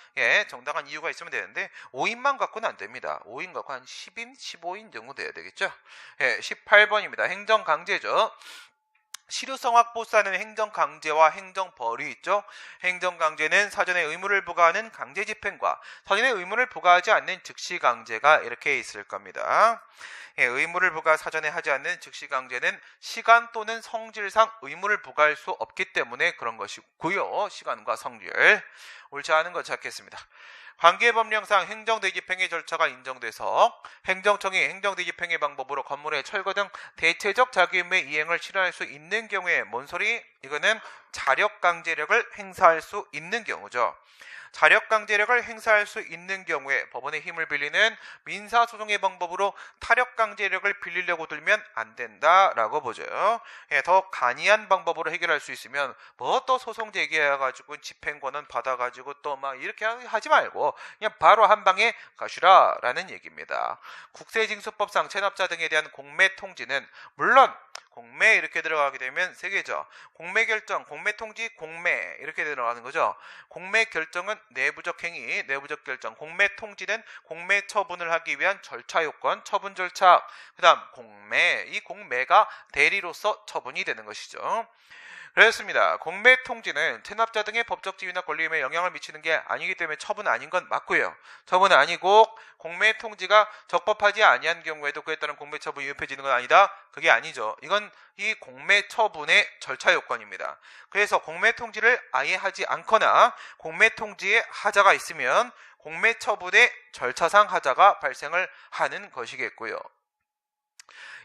정당한 이유가 있으면 되는데 5인만 갖고는 안 됩니다. 5인 갖고 한 10인, 15인 정도 돼야 되겠죠. 18번입니다. 행정강제죠. 실효성 확보사는 행정강제와 행정벌이 있죠. 행정강제는 사전에 의무를 부과하는 강제집행과 사전에 의무를 부과하지 않는 즉시강제가 이렇게 있을 겁니다. 의무를 부과 사전에 하지 않는 즉시강제는 시간 또는 성질상 의무를 부과할 수 없기 때문에 그런 것이고요. 시간과 성질. 옳지 않은 거 찾겠습니다. 관계법령상 행정대집행의 절차가 인정돼서 행정청이 행정대집행의 방법으로 건물의 철거 등 대체적 자기의무의 이행을 실현할 수 있는 경우에 뭔 소리? 이거는 자력강제력을 행사할 수 있는 경우죠. 자력강제력을 행사할 수 있는 경우에 법원의 힘을 빌리는 민사소송의 방법으로 타력강제력을 빌리려고 들면 안 된다라고 보죠. 더 간이한 방법으로 해결할 수 있으면 뭐 또 소송 제기해가지고 집행권은 받아가지고 또 막 이렇게 하지 말고 그냥 바로 한 방에 가시라라는 얘기입니다. 국세징수법상 체납자 등에 대한 공매 통지는 물론 공매 이렇게 들어가게 되면 세 개죠. 공매 결정, 공매 통지, 공매 이렇게 들어가는 거죠. 공매 결정은 내부적 행위, 내부적 결정. 공매 통지는 공매 처분을 하기 위한 절차 요건, 처분 절차. 그다음 공매, 이 공매가 대리로서 처분이 되는 것이죠. 그렇습니다. 공매 통지는 체납자 등의 법적 지위나 권리임에 영향을 미치는 게 아니기 때문에 처분 아닌 건 맞고요. 처분은 아니고 공매 통지가 적법하지 아니한 경우에도 그에 따른 공매 처분이 위협해지는 건 아니다. 그게 아니죠. 이건 이 공매 처분의 절차 요건입니다. 그래서 공매 통지를 아예 하지 않거나 공매 통지에 하자가 있으면 공매 처분의 절차상 하자가 발생을 하는 것이겠고요.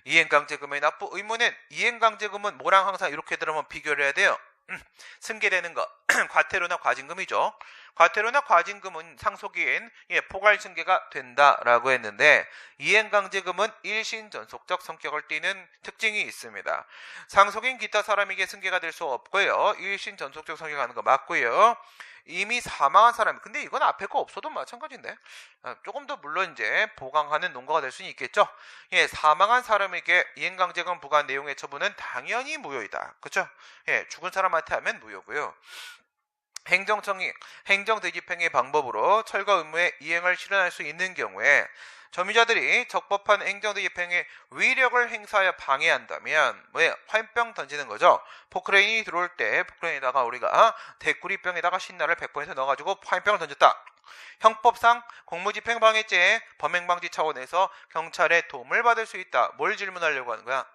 이행강제금의 납부 의무는 이행강제금은 뭐랑 항상 이렇게 들으면 비교를 해야 돼요. 승계되는 거 과태료나 과징금이죠. 과태료나 과징금은 상속인 포괄 승계가 된다라고 했는데 이행강제금은 일신전속적 성격을 띠는 특징이 있습니다. 상속인 기타 사람에게 승계가 될 수 없고요. 일신전속적 성격하는 거 맞고요. 이미 사망한 사람, 근데 이건 앞에 거 없어도 마찬가지인데 조금 더 물론 이제 보강하는 논거가 될 수는 있겠죠. 사망한 사람에게 이행강제금 부과한 내용의 처분은 당연히 무효이다. 그렇죠? 죽은 사람한테 하면 무효고요. 행정청이 행정대집행의 방법으로 철거 의무의 이행을 실현할 수 있는 경우에 점유자들이 적법한 행정대집행의 위력을 행사하여 방해한다면 화염병 던지는 거죠. 포크레인이 들어올 때 포크레인에다가 우리가 대꾸리병에다가 신나를 100% 넣어가지고 화염병을 던졌다. 형법상 공무집행방해죄 범행방지 차원에서 경찰의 도움을 받을 수 있다. 뭘 질문하려고 하는 거야?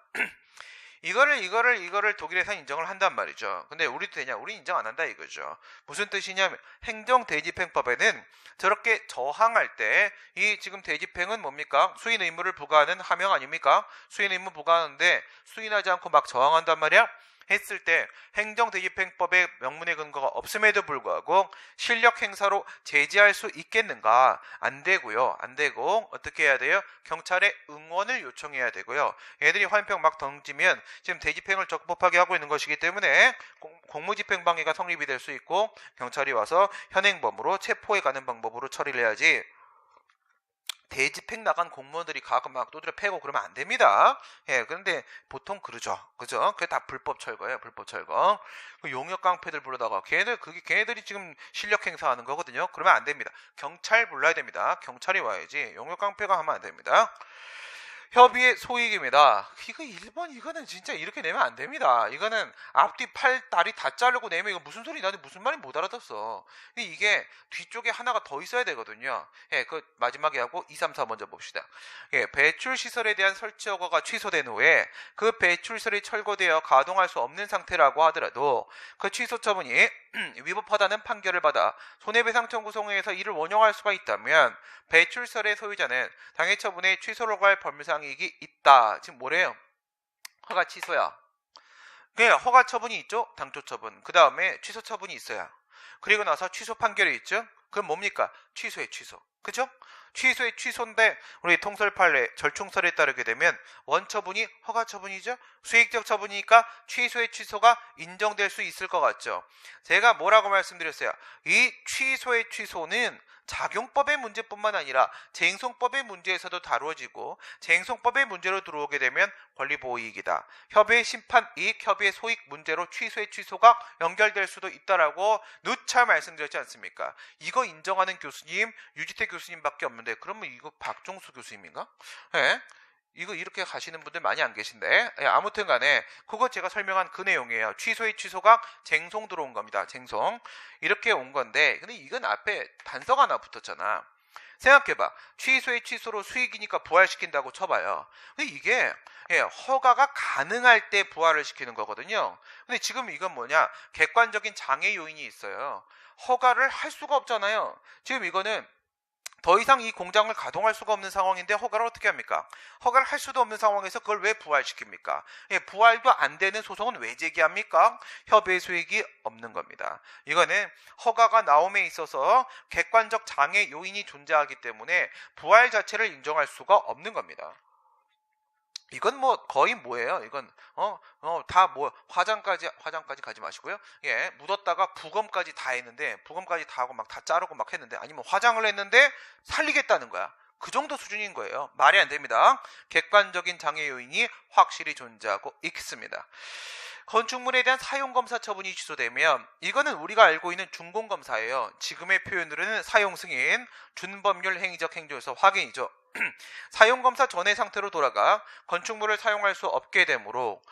이거를 독일에서 인정을 한단 말이죠. 근데 우리도 되냐? 우리 인정 안 한다 이거죠. 무슨 뜻이냐면 행정대집행법에는 저렇게 저항할 때 이 지금 대집행은 뭡니까? 수인 의무를 부과하는 하명 아닙니까? 수인 의무 부과하는데 수인하지 않고 막 저항한단 말이야? 했을 때 행정대집행법의 명문의 근거가 없음에도 불구하고 실력 행사로 제지할 수 있겠는가? 안 되고요. 안 되고 어떻게 해야 돼요? 경찰의 응원을 요청해야 되고요. 얘들이 화염병 막 던지면 지금 대집행을 적법하게 하고 있는 것이기 때문에 공무집행방해가 성립이 될 수 있고 경찰이 와서 현행범으로 체포해가는 방법으로 처리를 해야지 대집행 나간 공무원들이 가끔 막 두드려 패고 그러면 안 됩니다. 그런데 보통 그러죠. 그죠? 그게 다 불법 철거예요. 불법 철거. 용역 깡패들 부르다가 걔네들이 지금 실력 행사하는 거거든요. 그러면 안 됩니다. 경찰 불러야 됩니다. 경찰이 와야지. 용역 깡패가 하면 안 됩니다. 협의의 소익입니다. 이거 1번 이거는 진짜 이렇게 내면 안 됩니다. 이거는 앞뒤 팔 다리 다 자르고 내면 이거 무슨 소리 나는데 무슨 말인지 못 알아듣어. 이게 뒤쪽에 하나가 더 있어야 되거든요. 예, 그 마지막에 하고 2, 3, 4 먼저 봅시다. 예, 배출 시설에 대한 설치 허가가 취소된 후에 그 배출시설이 철거되어 가동할 수 없는 상태라고 하더라도 그 취소 처분이 위법하다는 판결을 받아 손해배상 청구 소송에서 이를 원용할 수가 있다면 배출설의 소유자는 당해 처분에 취소를 할 법률상이익이 있다. 지금 뭐래요? 허가 취소야. 허가 처분이 있죠? 당초 처분. 그 다음에 취소 처분이 있어야. 그리고 나서 취소 판결이 있죠? 그럼 뭡니까? 취소의 취소. 그죠? 취소의 취소인데 우리 통설 판례 절충설에 따르게 되면 원처분이 허가 처분이죠. 수익적 처분이니까 취소의 취소가 인정될 수 있을 것 같죠. 제가 뭐라고 말씀드렸어요? 이 취소의 취소는 작용법의 문제뿐만 아니라 쟁송법의 문제에서도 다루어지고 쟁송법의 문제로 들어오게 되면 권리보호이익이다. 협의의 심판이익, 협의의 소익 문제로 취소의 취소가 연결될 수도 있다라고 누차 말씀드렸지 않습니까? 이거 인정하는 교수님 유지태 교수님밖에 없는데 그러면 이거 박종수 교수님인가? 네. 이거 이렇게 가시는 분들 많이 안 계신데 아무튼 간에 그거 제가 설명한 그 내용이에요. 취소의 취소가 쟁송 들어온 겁니다. 쟁송 이렇게 온 건데 근데 이건 앞에 단서가 하나 붙었잖아. 생각해봐. 취소의 취소로 수익이니까 부활시킨다고 쳐봐요. 근데 이게 허가가 가능할 때 부활을 시키는 거거든요. 근데 지금 이건 뭐냐? 객관적인 장애 요인이 있어요. 허가를 할 수가 없잖아요. 지금 이거는 더 이상 이 공장을 가동할 수가 없는 상황인데 허가를 어떻게 합니까? 허가를 할 수도 없는 상황에서 그걸 왜 부활시킵니까? 부활도 안 되는 소송은 왜 제기합니까? 협의의 수익이 없는 겁니다. 이거는 허가가 나옴에 있어서 객관적 장애 요인이 존재하기 때문에 부활 자체를 인정할 수가 없는 겁니다. 이건 뭐 거의 뭐예요? 이건 다 뭐 화장까지 가지 마시고요. 예, 묻었다가 부검까지 다 했는데 부검까지 다 하고 막 다 자르고 막 했는데 아니면 화장을 했는데 살리겠다는 거야. 그 정도 수준인 거예요. 말이 안 됩니다. 객관적인 장애 요인이 확실히 존재하고 있습니다. 건축물에 대한 사용검사 처분이 취소되면 이거는 우리가 알고 있는 준공검사예요. 지금의 표현으로는 사용승인, 준법률 행위적 행조에서 확인이죠. 사용검사 전의 상태로 돌아가 건축물을 사용할 수 없게 되므로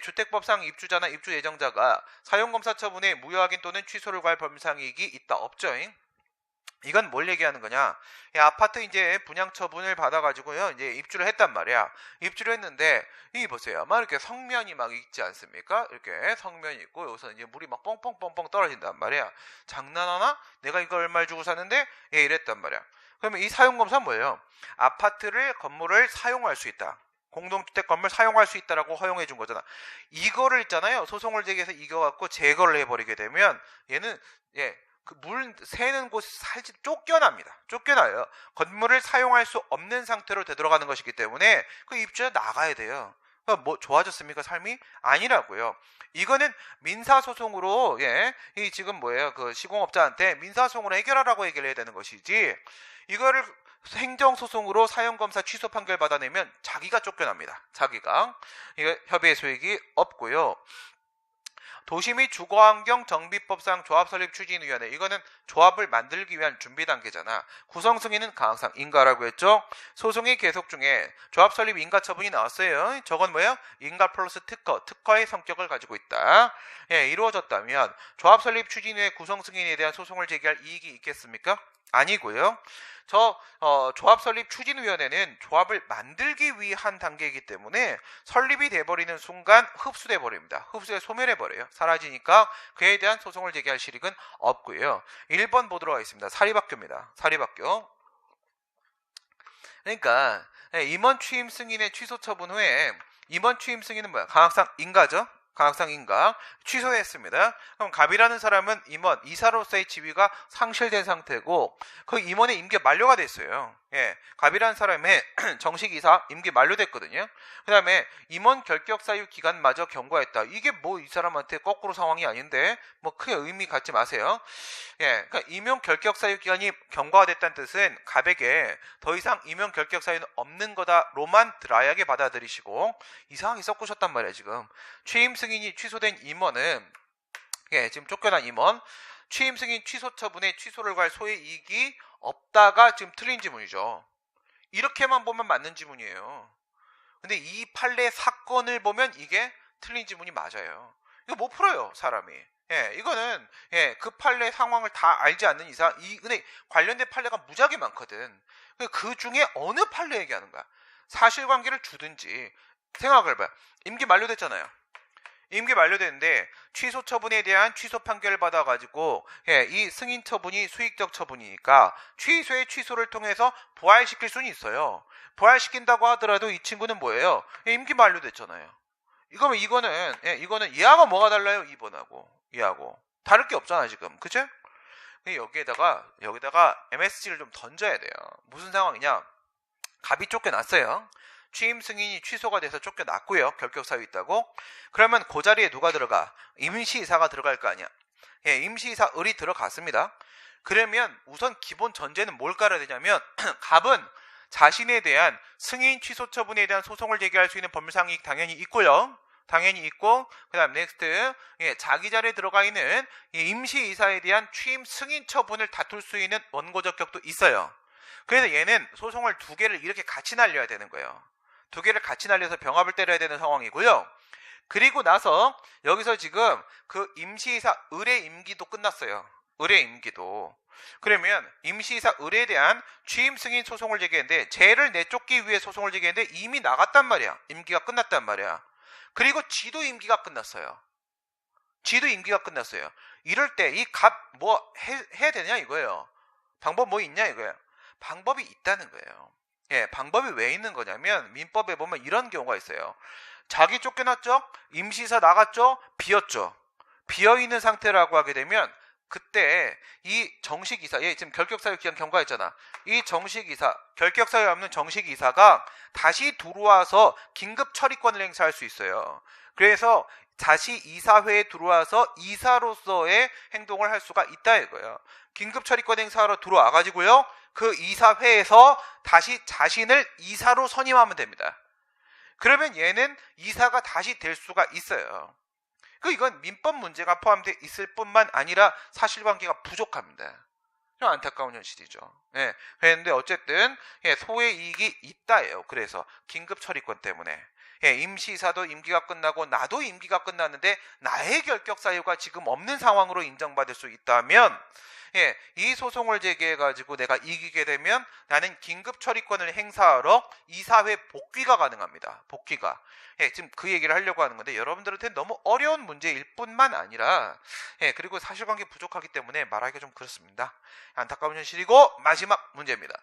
주택법상 입주자나 입주 예정자가 사용검사 처분에 무효확인 또는 취소를 가할 법률상이익이 있다. 없죠. 이건 뭘 얘기하는 거냐? 아파트 이제 분양 처분을 받아가지고요, 이제 입주를 했단 말이야. 입주를 했는데, 이 보세요. 막 이렇게 성면이 막 있지 않습니까? 이렇게 성면이 있고, 여기서 이제 물이 막 뻥뻥뻥뻥 떨어진단 말이야. 장난하나? 내가 이거 얼마 주고 샀는데? 이랬단 말이야. 그러면 이 사용검사는 뭐예요? 아파트를, 건물을 사용할 수 있다. 공동주택 건물 사용할 수 있다라고 허용해 준 거잖아. 이거를 있잖아요. 소송을 제기해서 이겨갖고 제거를 해버리게 되면, 얘는, 그 물 새는 곳이 살짝 쫓겨납니다. 쫓겨나요. 건물을 사용할 수 없는 상태로 되돌아가는 것이기 때문에 그 입주자 나가야 돼요. 뭐 좋아졌습니까? 삶이? 아니라고요. 이거는 민사소송으로 이 지금 뭐예요? 그 시공업자한테 민사소송으로 해결하라고 얘기를 해야 되는 것이지 이거를 행정소송으로 사용검사 취소 판결 받아내면 자기가 쫓겨납니다. 자기가. 이거 협의의 소익이 없고요. 도시 및 주거환경정비법상 조합설립추진위원회 이거는 조합을 만들기 위한 준비 단계잖아. 구성승인은 가항상 인가라고 했죠. 소송이 계속 중에 조합설립 인가처분이 나왔어요. 저건 뭐예요? 인가 플러스 특허의 성격을 가지고 있다. 이루어졌다면 조합설립추진위원회 구성승인에 대한 소송을 제기할 이익이 있겠습니까? 아니고요. 조합설립추진위원회는 조합을 만들기 위한 단계이기 때문에 설립이 돼버리는 순간 흡수돼 버립니다. 흡수해 소멸해버려요. 사라지니까 그에 대한 소송을 제기할 실익은 없고요. 1번 보도록 하겠습니다. 사립학교입니다. 사립학교. 그러니까 임원 취임 승인의 취소 처분 후에 임원 취임 승인은 뭐야? 가항상 인가죠. 가항상 인가 취소했습니다. 그럼 갑이라는 사람은 임원, 이사로서의 지위가 상실된 상태고 그 임원의 임기 만료가 됐어요. 갑이라는 사람의 정식 이사 임기 만료됐거든요. 그 다음에 임원 결격 사유 기간마저 경과했다. 이게 뭐 이 사람한테 거꾸로 상황이 아닌데 뭐 크게 의미 갖지 마세요. 그러니까 임용 결격 사유 기간이 경과가 됐다는 뜻은 갑에게 더 이상 임용 결격 사유는 없는 거다로만 드라이하게 받아들이시고 이상하게 섞으셨단 말이에요. 지금 취임 승인이 취소된 임원은 지금 쫓겨난 임원 취임 승인 취소 처분에 취소를 갈 소의 이익이 없다가 지금 틀린 지문이죠. 이렇게만 보면 맞는 지문이에요. 근데 이 판례 사건을 보면 이게 틀린 지문이 맞아요. 이거 못 풀어요, 사람이. 이거는 그 판례 상황을 다 알지 않는 이상 근데 관련된 판례가 무지하게 많거든. 그 중에 어느 판례 얘기하는 거야? 사실관계를 주든지 생각을 해봐요. 임기 만료됐잖아요. 임기 만료됐는데 취소 처분에 대한 취소 판결을 받아가지고 이 승인 처분이 수익적 처분이니까 취소의 취소를 통해서 부활시킬 수는 있어요. 부활시킨다고 하더라도 이 친구는 뭐예요? 임기 만료됐잖아요. 이거는 얘하고 뭐가 달라요? 2번하고 얘하고 다를 게 없잖아 지금, 그죠? 여기다가 MSG를 좀 던져야 돼요. 무슨 상황이냐? 갑이 쫓겨났어요. 취임 승인이 취소가 돼서 쫓겨났고요. 결격 사유 있다고. 그러면 그 자리에 누가 들어가? 임시이사가 들어갈 거 아니야. 임시이사 을이 들어갔습니다. 그러면 우선 기본 전제는 뭘 깔아야 되냐면 갑은 자신에 대한 승인 취소 처분에 대한 소송을 제기할 수 있는 법률상이 당연히 있고요. 당연히 있고, 그 다음 넥스트, 자기 자리에 들어가 있는 임시이사에 대한 취임 승인 처분을 다툴 수 있는 원고적 격도 있어요. 그래서 얘는 소송을 두 개를 이렇게 같이 날려야 되는 거예요. 두 개를 같이 날려서 병합을 때려야 되는 상황이고요. 그리고 나서 여기서 지금 그 임시이사 을의 임기도 끝났어요. 을의 임기도. 그러면 임시이사 을에 대한 취임 승인 소송을 제기했는데 쟤를 내쫓기 위해 소송을 제기했는데 이미 나갔단 말이야. 임기가 끝났단 말이야. 그리고 지도 임기가 끝났어요. 이럴 때 이 갑 뭐 해야 되냐 이거예요. 방법 뭐 있냐 이거예요. 방법이 있다는 거예요. 방법이 왜 있는 거냐면 민법에 보면 이런 경우가 있어요. 자기 쫓겨났죠? 임시이사 나갔죠? 비었죠? 비어있는 상태라고 하게 되면 그때 이 정식이사, 지금 결격사유 기한 경과했잖아. 이 정식이사, 결격사유 없는 정식이사가 다시 들어와서 긴급 처리권을 행사할 수 있어요. 그래서 다시 이사회에 들어와서 이사로서의 행동을 할 수가 있다 이거예요. 긴급 처리권 행사하러 들어와가지고요. 그 이사회에서 다시 자신을 이사로 선임하면 됩니다. 그러면 얘는 이사가 다시 될 수가 있어요. 이건 민법 문제가 포함되어 있을 뿐만 아니라 사실관계가 부족합니다. 좀 안타까운 현실이죠. 그런데 어쨌든 소의 이익이 있다예요. 그래서 긴급 처리권 때문에 임시이사도 임기가 끝나고 나도 임기가 끝났는데 나의 결격 사유가 지금 없는 상황으로 인정받을 수 있다면 이 소송을 제기해가지고 내가 이기게 되면 나는 긴급 처리권을 행사하러 이사회 복귀가 가능합니다. 복귀가. 지금 그 얘기를 하려고 하는 건데 여러분들한테 너무 어려운 문제일 뿐만 아니라 그리고 사실관계 부족하기 때문에 말하기가 좀 그렇습니다. 안타까운 현실이고 마지막 문제입니다.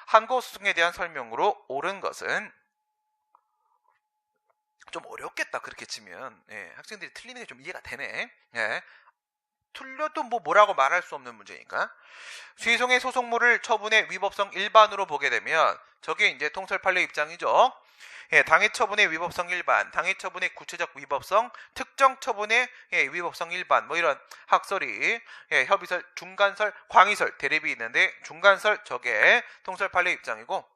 항고소송에 대한 설명으로 옳은 것은 좀 어렵겠다 그렇게 치면 학생들이 틀리는 게 좀 이해가 되네. 틀려도 뭐라고 말할 수 없는 문제니까. 수의송의 소송물을 처분의 위법성 일반으로 보게 되면 저게 이제 통설 판례 입장이죠. 당해 처분의 위법성 일반, 당해 처분의 구체적 위법성, 특정 처분의 위법성 일반, 뭐 이런 학설이 협의설, 중간설, 광의설 대립이 있는데 중간설 저게 통설 판례 입장이고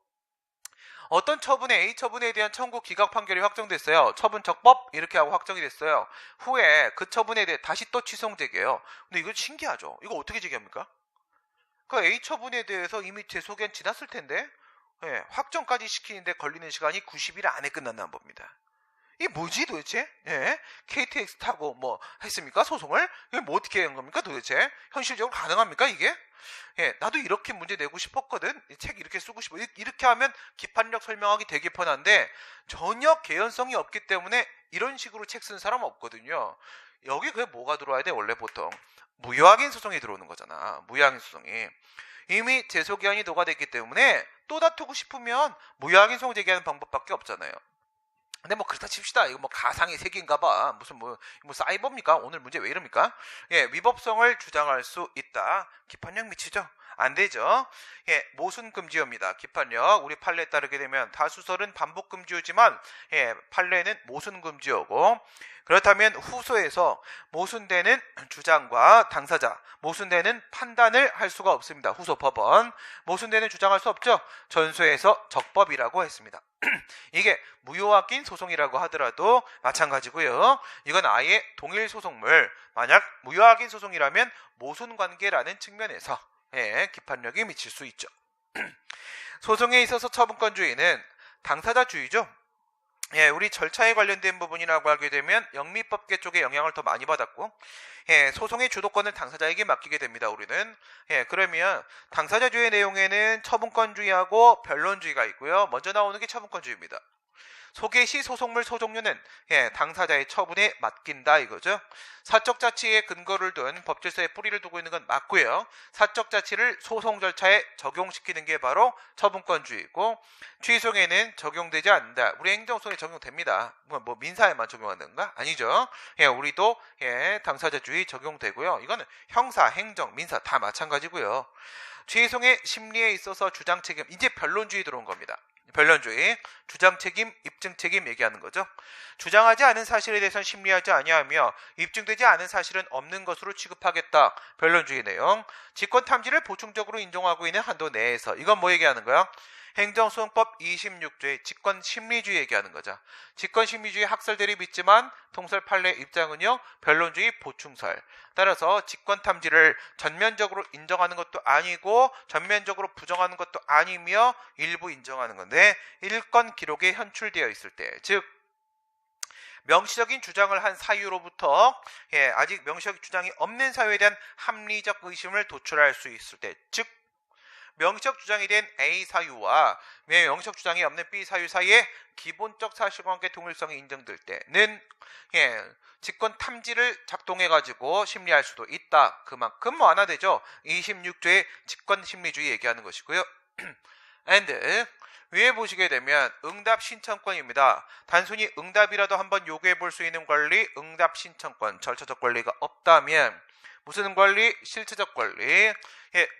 어떤 처분에 A 처분에 대한 청구 기각 판결이 확정됐어요. 처분 적법 이렇게 하고 확정이 됐어요. 후에 그 처분에 대해 다시 또 취소송 제기해요. 근데 이거 신기하죠. 이거 어떻게 제기합니까? 그 A 처분에 대해서 이미 재소기한 지났을 텐데 확정까지 시키는데 걸리는 시간이 90일 안에 끝난다는 겁니다. 이게 뭐지 도대체? KTX 타고 뭐 했습니까? 소송을? 이게 뭐 어떻게 한 겁니까 도대체? 현실적으로 가능합니까 이게? 나도 이렇게 문제 내고 싶었거든. 책 이렇게 쓰고 싶어. 이렇게 하면 기판력 설명하기 되게 편한데 전혀 개연성이 없기 때문에 이런 식으로 책 쓴 사람 없거든요. 여기 그게 뭐가 들어와야 돼? 원래 보통 무효확인 소송이 들어오는 거잖아. 무효확인 소송이 이미 재소기한이 도과됐기 때문에 또 다투고 싶으면 무효확인 소송 제기하는 방법밖에 없잖아요. 근데 뭐 그렇다 칩시다. 이거 뭐 가상의 세계인가 봐. 무슨 뭐 사이버입니까? 오늘 문제 왜 이럽니까? 위법성을 주장할 수 있다. 기판력 미치죠? 안 되죠. 모순금지어입니다. 기판력. 우리 판례에 따르게 되면 다수설은 반복금지어지만 판례는 모순금지어고 그렇다면 후소에서 모순되는 주장과 당사자, 모순되는 판단을 할 수가 없습니다. 후소 법원. 모순되는 주장할 수 없죠. 전소에서 적법이라고 했습니다. 이게 무효확인 소송이라고 하더라도 마찬가지고요. 이건 아예 동일 소송물, 만약 무효확인 소송이라면 모순관계라는 측면에서 기판력이 미칠 수 있죠. 소송에 있어서 처분권주의는 당사자주의죠. 예, 우리 절차에 관련된 부분이라고 하게 되면 영미법계 쪽에 영향을 더 많이 받았고, 예, 소송의 주도권을 당사자에게 맡기게 됩니다. 우리는. 예, 그러면 당사자주의 내용에는 처분권주의하고 변론주의가 있고요. 먼저 나오는 게 처분권주의입니다. 소개 시 소송물 소종료는 당사자의 처분에 맡긴다 이거죠. 사적 자치에 근거를 둔 법질서에 뿌리를 두고 있는 건 맞고요. 사적 자치를 소송 절차에 적용시키는 게 바로 처분권주의고, 취소에는 적용되지 않는다. 우리 행정소송에 적용됩니다. 뭐 민사에만 적용하는가? 아니죠. 우리도 당사자주의 적용되고요. 이거는 형사, 행정, 민사 다 마찬가지고요. 취소의 심리에 있어서 주장책임, 이제 변론주의 들어온 겁니다. 변론주의, 주장책임, 입증책임 얘기하는 거죠. 주장하지 않은 사실에 대해서는 심리하지 아니하며 입증되지 않은 사실은 없는 것으로 취급하겠다. 변론주의 내용. 직권탐지를 보충적으로 인정하고 있는 한도 내에서. 이건 뭐 얘기하는 거야? 행정소송법 26조의 직권심리주의 얘기하는 거죠. 직권심리주의 학설들이 믿지만 통설 판례 입장은요, 변론주의 보충설. 따라서 직권탐지를 전면적으로 인정하는 것도 아니고 전면적으로 부정하는 것도 아니며 일부 인정하는 건데, 일건 기록에 현출되어 있을 때, 즉 명시적인 주장을 한 사유로부터 아직 명시적 주장이 없는 사유에 대한 합리적 의심을 도출할 수 있을 때, 즉 명시적 주장이 된 A 사유와 명시적 주장이 없는 B 사유 사이에 기본적 사실관계 동일성이 인정될 때는 직권 탐지를 작동해가지고 심리할 수도 있다. 그만큼 완화되죠. 26조의 직권 심리주의 얘기하는 것이고요. and 위에 보시게 되면 응답 신청권입니다. 단순히 응답이라도 한번 요구해 볼 수 있는 권리, 응답 신청권, 절차적 권리가 없다면 무슨 권리? 실체적 권리.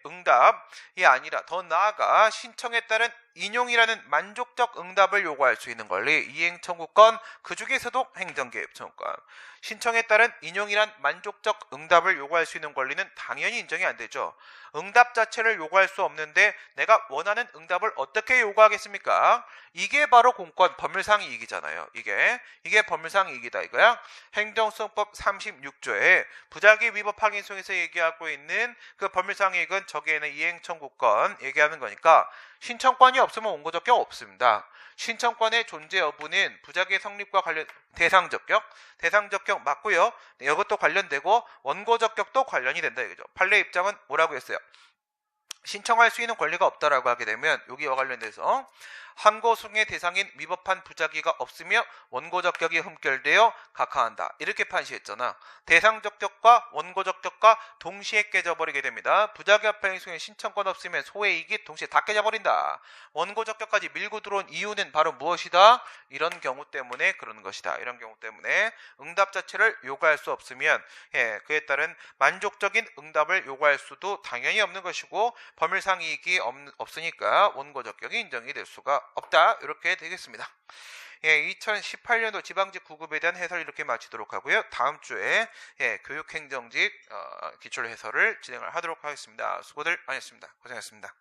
응답이 아니라 더 나아가 신청에 따른 인용이라는 만족적 응답을 요구할 수 있는 권리, 이행 청구권, 그 중에서도 행정개입 청구권. 신청에 따른 인용이란 만족적 응답을 요구할 수 있는 권리는 당연히 인정이 안 되죠. 응답 자체를 요구할 수 없는데 내가 원하는 응답을 어떻게 요구하겠습니까? 이게 바로 공권, 법률상 이익이잖아요. 이게 법률상 이익이다 이거야. 행정소송법 36조에 부작위 위법 확인소에서 얘기하고 있는 그 법률상 이익은 저기에는 이행 청구권 얘기하는 거니까, 신청권이 없으면 원고적격 없습니다. 신청권의 존재 여부는 부작위 성립과 관련 대상적격 맞고요. 이것도 관련되고 원고적격도 관련이 된다 이거죠. 판례 입장은 뭐라고 했어요? 신청할 수 있는 권리가 없다라고 하게 되면 여기와 관련돼서 항고소송의 대상인 위법한 부작위가 없으며 원고적격이 흠결되어 각하한다. 이렇게 판시했잖아. 대상적격과 원고적격과 동시에 깨져버리게 됩니다. 부작위 합행소의 신청권 없으면 소외이익이 동시에 다 깨져버린다. 원고적격까지 밀고 들어온 이유는 바로 무엇이다? 이런 경우 때문에 그러는 것이다. 이런 경우 때문에 응답 자체를 요구할 수 없으면 그에 따른 만족적인 응답을 요구할 수도 당연히 없는 것이고, 법률상 이익이 없으니까 원고적격이 인정이 될 수가 없다. 이렇게 되겠습니다. 2018년도 지방직 9급에 대한 해설 이렇게 마치도록 하고요. 다음 주에 교육행정직 기출 해설을 진행을 하도록 하겠습니다. 수고들 많으셨습니다. 고생하셨습니다.